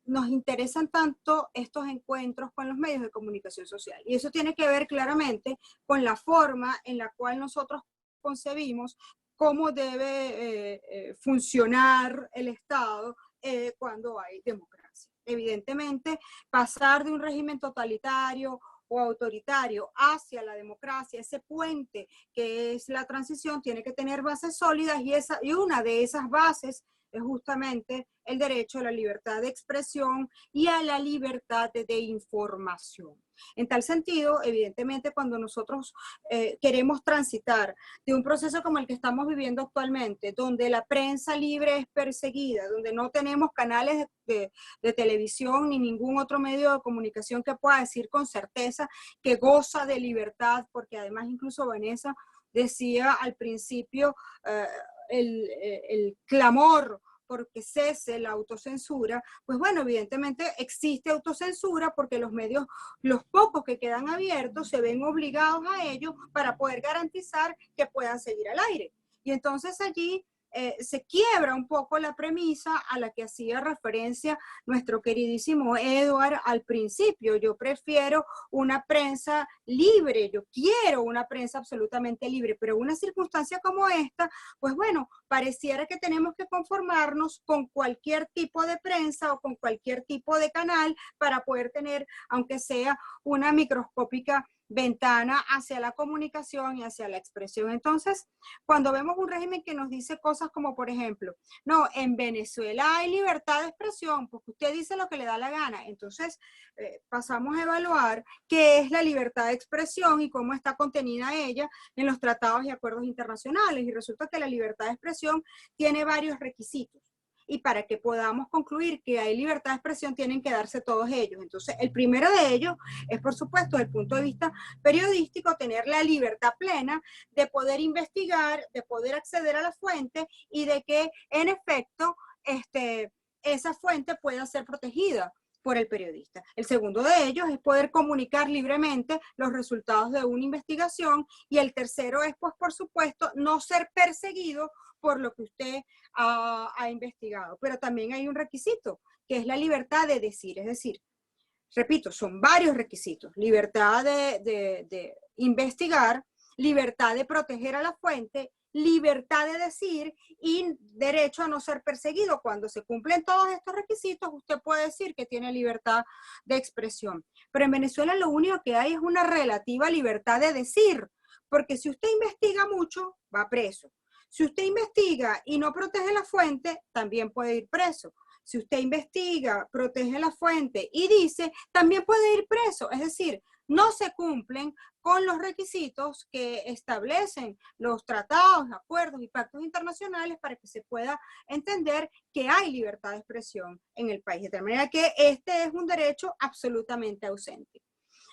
nos interesan tanto estos encuentros con los medios de comunicación social. Y eso tiene que ver claramente con la forma en la cual nosotros concebimos cómo debe funcionar el Estado cuando hay democracia. Evidentemente, pasar de un régimen totalitario o autoritario hacia la democracia, ese puente que es la transición, tiene que tener bases sólidas, y una de esas bases es justamente el derecho a la libertad de expresión y a la libertad de información. En tal sentido, evidentemente, cuando nosotros queremos transitar de un proceso como el que estamos viviendo actualmente, donde la prensa libre es perseguida, donde no tenemos canales de televisión ni ningún otro medio de comunicación que pueda decir con certeza que goza de libertad, porque además incluso Vanessa decía al principio el clamor porque cese la autocensura, pues bueno, evidentemente existe autocensura porque los medios, los pocos que quedan abiertos, se ven obligados a ello para poder garantizar que puedan seguir al aire. Y entonces allí se quiebra un poco la premisa a la que hacía referencia nuestro queridísimo Edward al principio. Yo prefiero una prensa libre, yo quiero una prensa absolutamente libre, pero una circunstancia como esta, pues bueno, pareciera que tenemos que conformarnos con cualquier tipo de prensa o con cualquier tipo de canal para poder tener, aunque sea una microscópica ventana hacia la comunicación y hacia la expresión. Entonces, cuando vemos un régimen que nos dice cosas como, por ejemplo, no, en Venezuela hay libertad de expresión, porque usted dice lo que le da la gana. Entonces, pasamos a evaluar qué es la libertad de expresión y cómo está contenida ella en los tratados y acuerdos internacionales. Y resulta que la libertad de expresión tiene varios requisitos. Y para que podamos concluir que hay libertad de expresión tienen que darse todos ellos. Entonces, el primero de ellos es, por supuesto, desde el punto de vista periodístico, tener la libertad plena de poder investigar, de poder acceder a la fuente y de que, en efecto, esa fuente pueda ser protegida por el periodista. El segundo de ellos es poder comunicar libremente los resultados de una investigación, y el tercero es, pues, por supuesto, no ser perseguido por lo que usted ha investigado. Pero también hay un requisito, que es la libertad de decir. Es decir, repito, son varios requisitos: libertad de investigar, libertad de proteger a la fuente, libertad de decir y derecho a no ser perseguido. Cuando se cumplen todos estos requisitos, usted puede decir que tiene libertad de expresión. Pero en Venezuela lo único que hay es una relativa libertad de decir, porque si usted investiga mucho, va preso. Si usted investiga y no protege la fuente, también puede ir preso. Si usted investiga, protege la fuente y dice, también puede ir preso. Es decir, no se cumplen con los requisitos que establecen los tratados, acuerdos y pactos internacionales para que se pueda entender que hay libertad de expresión en el país. De tal manera que este es un derecho absolutamente ausente.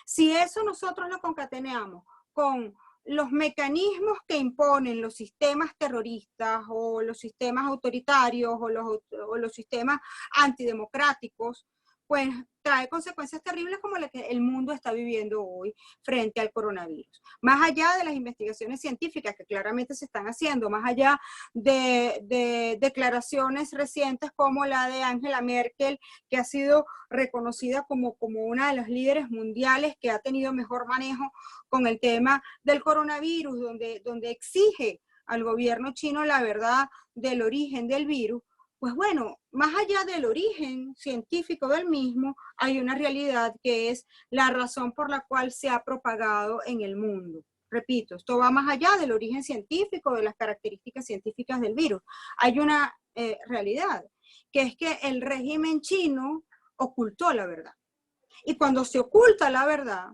Si eso nosotros lo concatenamos con los mecanismos que imponen los sistemas terroristas o los sistemas autoritarios o los sistemas antidemocráticos, pues trae consecuencias terribles como las que el mundo está viviendo hoy frente al coronavirus. Más allá de las investigaciones científicas que claramente se están haciendo, más allá de declaraciones recientes como la de Angela Merkel, que ha sido reconocida como una de las líderes mundiales que ha tenido mejor manejo con el tema del coronavirus, donde exige al gobierno chino la verdad del origen del virus. Pues bueno, más allá del origen científico del mismo, hay una realidad que es la razón por la cual se ha propagado en el mundo. Repito, esto va más allá del origen científico, de las características científicas del virus. Hay una realidad, que es que el régimen chino ocultó la verdad. Y cuando se oculta la verdad,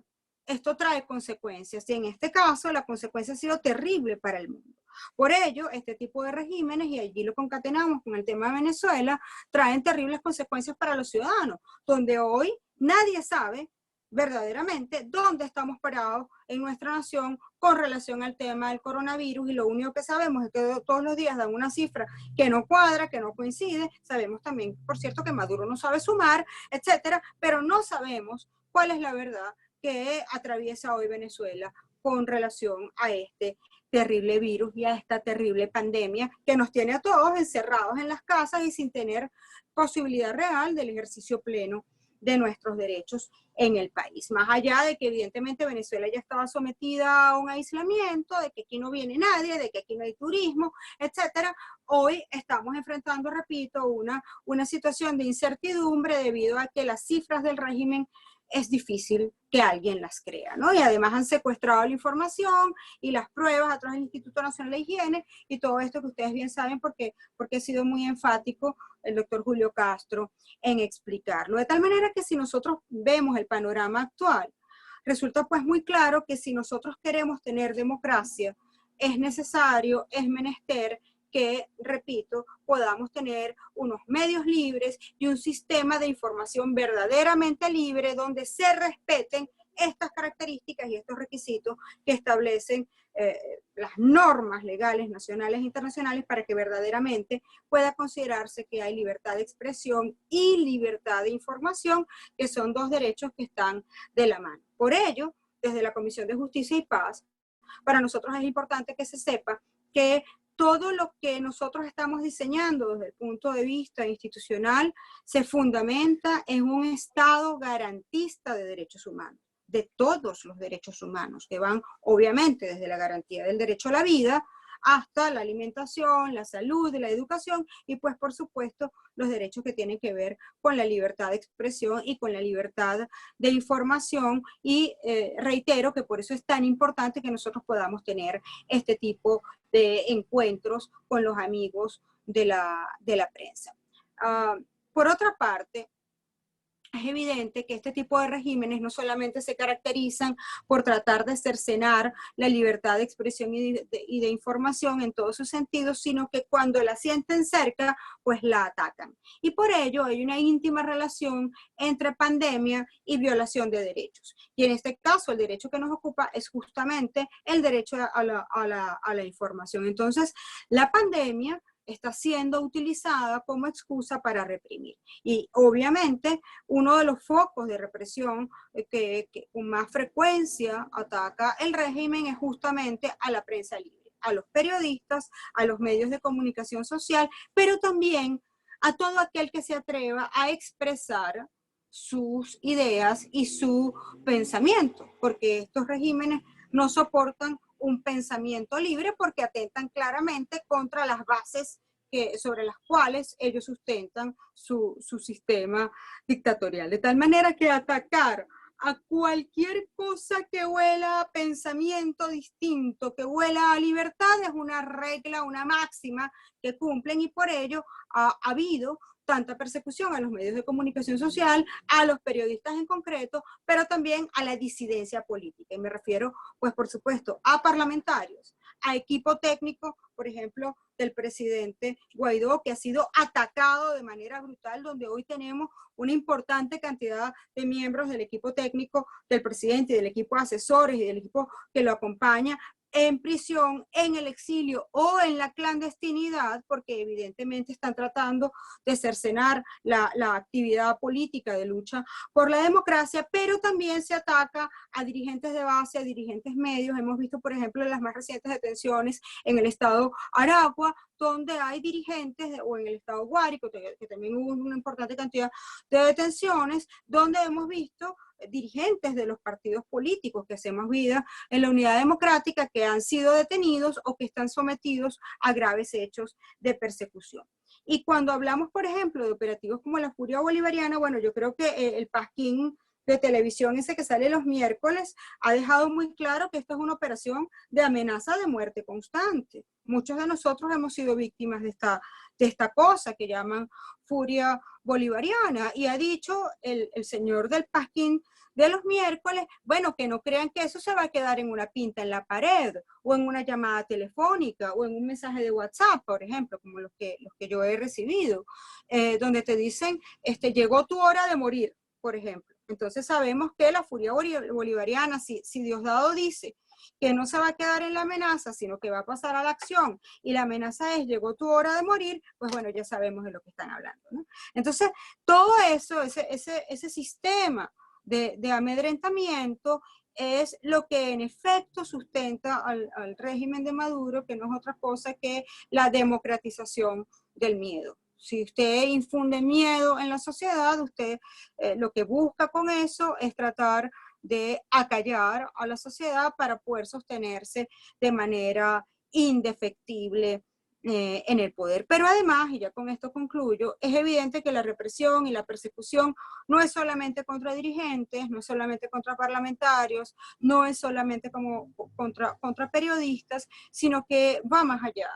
esto trae consecuencias. Y en este caso, la consecuencia ha sido terrible para el mundo. Por ello, este tipo de regímenes, y allí lo concatenamos con el tema de Venezuela, traen terribles consecuencias para los ciudadanos, donde hoy nadie sabe verdaderamente dónde estamos parados en nuestra nación con relación al tema del coronavirus, y lo único que sabemos es que todos los días dan una cifra que no cuadra, que no coincide. Sabemos también, por cierto, que Maduro no sabe sumar, etcétera, pero no sabemos cuál es la verdad que atraviesa hoy Venezuela con relación a este terrible virus y a esta terrible pandemia que nos tiene a todos encerrados en las casas y sin tener posibilidad real del ejercicio pleno de nuestros derechos en el país. Más allá de que evidentemente Venezuela ya estaba sometida a un aislamiento, de que aquí no viene nadie, de que aquí no hay turismo, etcétera, hoy estamos enfrentando, repito, una situación de incertidumbre debido a que las cifras del régimen es difícil que alguien las crea, ¿no? Y además han secuestrado la información y las pruebas a través del Instituto Nacional de Higiene y todo esto que ustedes bien saben porque ha sido muy enfático el doctor Julio Castro en explicarlo. De tal manera que si nosotros vemos el panorama actual, resulta pues muy claro que si nosotros queremos tener democracia, es necesario, es menester que, repito, podamos tener unos medios libres y un sistema de información verdaderamente libre donde se respeten estas características y estos requisitos que establecen las normas legales nacionales e internacionales para que verdaderamente pueda considerarse que hay libertad de expresión y libertad de información, que son dos derechos que están de la mano. Por ello, desde la Comisión de Justicia y Paz, para nosotros es importante que se sepa que todo lo que nosotros estamos diseñando desde el punto de vista institucional se fundamenta en un Estado garantista de derechos humanos, de todos los derechos humanos, que van obviamente desde la garantía del derecho a la vida hasta la alimentación, la salud, la educación y pues por supuesto los derechos que tienen que ver con la libertad de expresión y con la libertad de información y reitero que por eso es tan importante que nosotros podamos tener este tipo de encuentros con los amigos de la prensa. Por otra parte, es evidente que este tipo de regímenes no solamente se caracterizan por tratar de cercenar la libertad de expresión y de información en todos sus sentidos, sino que cuando la sienten cerca, pues la atacan. Y por ello hay una íntima relación entre pandemia y violación de derechos. Y en este caso, el derecho que nos ocupa es justamente el derecho a la información. Entonces, la pandemia está siendo utilizada como excusa para reprimir. Y obviamente uno de los focos de represión que con más frecuencia ataca el régimen es justamente a la prensa libre, a los periodistas, a los medios de comunicación social, pero también a todo aquel que se atreva a expresar sus ideas y su pensamiento, porque estos regímenes no soportan un pensamiento libre porque atentan claramente contra las bases sobre las cuales ellos sustentan su sistema dictatorial. De tal manera que atacar a cualquier cosa que huela a pensamiento distinto, que huela a libertad, es una regla, una máxima que cumplen y por ello ha habido tanta persecución a los medios de comunicación social, a los periodistas en concreto, pero también a la disidencia política. Y me refiero, pues por supuesto, a parlamentarios, a equipo técnico, por ejemplo, del presidente Guaidó, que ha sido atacado de manera brutal, donde hoy tenemos una importante cantidad de miembros del equipo técnico del presidente, del equipo de asesores y del equipo que lo acompaña, en prisión, en el exilio o en la clandestinidad, porque evidentemente están tratando de cercenar la actividad política de lucha por la democracia, pero también se ataca a dirigentes de base, a dirigentes medios. Hemos visto, por ejemplo, en las más recientes detenciones en el estado Aragua, donde hay dirigentes, o en el estado Guárico, que también hubo una importante cantidad de detenciones, donde hemos visto dirigentes de los partidos políticos que hacemos vida en la Unidad Democrática que han sido detenidos o que están sometidos a graves hechos de persecución. Y cuando hablamos, por ejemplo, de operativos como la Furia Bolivariana, bueno, yo creo que el pasquín de televisión ese que sale los miércoles ha dejado muy claro que esta es una operación de amenaza de muerte constante. Muchos de nosotros hemos sido víctimas de esta cosa que llaman Furia Bolivariana, y ha dicho el señor del pasquín de los miércoles, bueno, que no crean que eso se va a quedar en una pinta en la pared, o en una llamada telefónica, o en un mensaje de WhatsApp, por ejemplo, como los que yo he recibido, donde te dicen, llegó tu hora de morir, por ejemplo. Entonces sabemos que la Furia Bolivariana, si Diosdado dice que no se va a quedar en la amenaza, sino que va a pasar a la acción, y la amenaza es, llegó tu hora de morir, pues bueno, ya sabemos de lo que están hablando, ¿no? Entonces, todo eso, ese sistema de amedrentamiento es lo que en efecto sustenta al régimen de Maduro, que no es otra cosa que la democratización del miedo. Si usted infunde miedo en la sociedad, usted lo que busca con eso es tratar de acallar a la sociedad para poder sostenerse de manera indefectible en el poder. Pero además, y ya con esto concluyo, es evidente que la represión y la persecución no es solamente contra dirigentes, no es solamente contra parlamentarios, no es solamente contra periodistas, sino que va más allá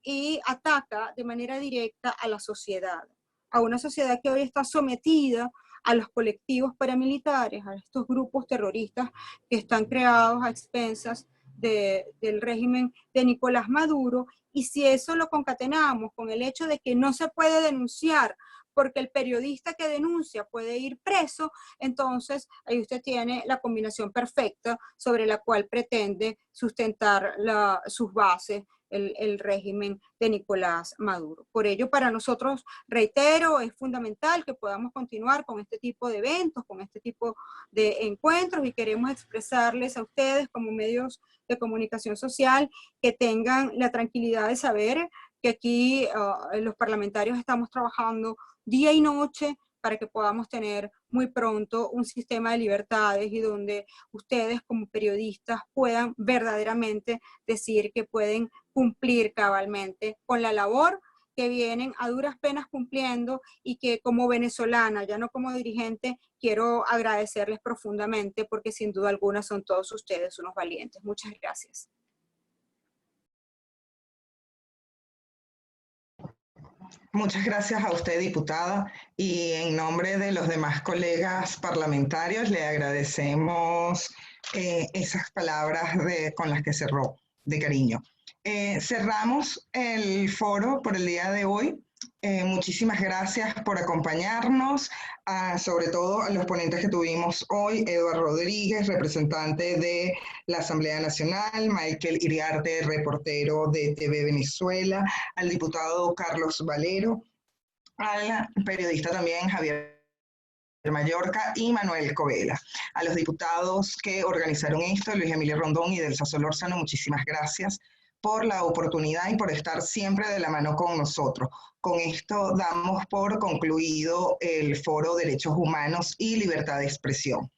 y ataca de manera directa a la sociedad, a una sociedad que hoy está sometida a los colectivos paramilitares, a estos grupos terroristas que están creados a expensas del régimen de Nicolás Maduro. Y si eso lo concatenamos con el hecho de que no se puede denunciar porque el periodista que denuncia puede ir preso, entonces ahí usted tiene la combinación perfecta sobre la cual pretende sustentar sus bases el régimen de Nicolás Maduro. Por ello, para nosotros, reitero, es fundamental que podamos continuar con este tipo de eventos, con este tipo de encuentros, y queremos expresarles a ustedes como medios de comunicación social que tengan la tranquilidad de saber que aquí los parlamentarios estamos trabajando día y noche para que podamos tener muy pronto un sistema de libertades y donde ustedes como periodistas puedan verdaderamente decir que pueden cumplir cabalmente con la labor que vienen a duras penas cumpliendo, y que como venezolana, ya no como dirigente, quiero agradecerles profundamente porque sin duda alguna son todos ustedes unos valientes. Muchas gracias. Muchas gracias a usted, diputada, y en nombre de los demás colegas parlamentarios le agradecemos esas palabras con las que cerró, de cariño. Cerramos el foro por el día de hoy. Muchísimas gracias por acompañarnos, sobre todo a los ponentes que tuvimos hoy: Eduardo Rodríguez, representante de la Asamblea Nacional; Michael Iriarte, reportero de TV Venezuela; al diputado Carlos Valero; al periodista también Javier Mallorca y Manuel Covela; a los diputados que organizaron esto, Luis Emilio Rondón y Delsa Solórzano, muchísimas gracias por la oportunidad y por estar siempre de la mano con nosotros. Con esto damos por concluido el Foro Derechos Humanos y Libertad de Expresión.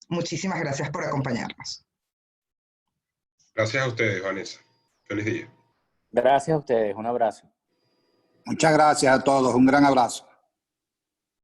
Muchísimas gracias por acompañarnos. Gracias a ustedes, Vanessa. Feliz día. Gracias a ustedes. Un abrazo. Muchas gracias a todos. Un gran abrazo.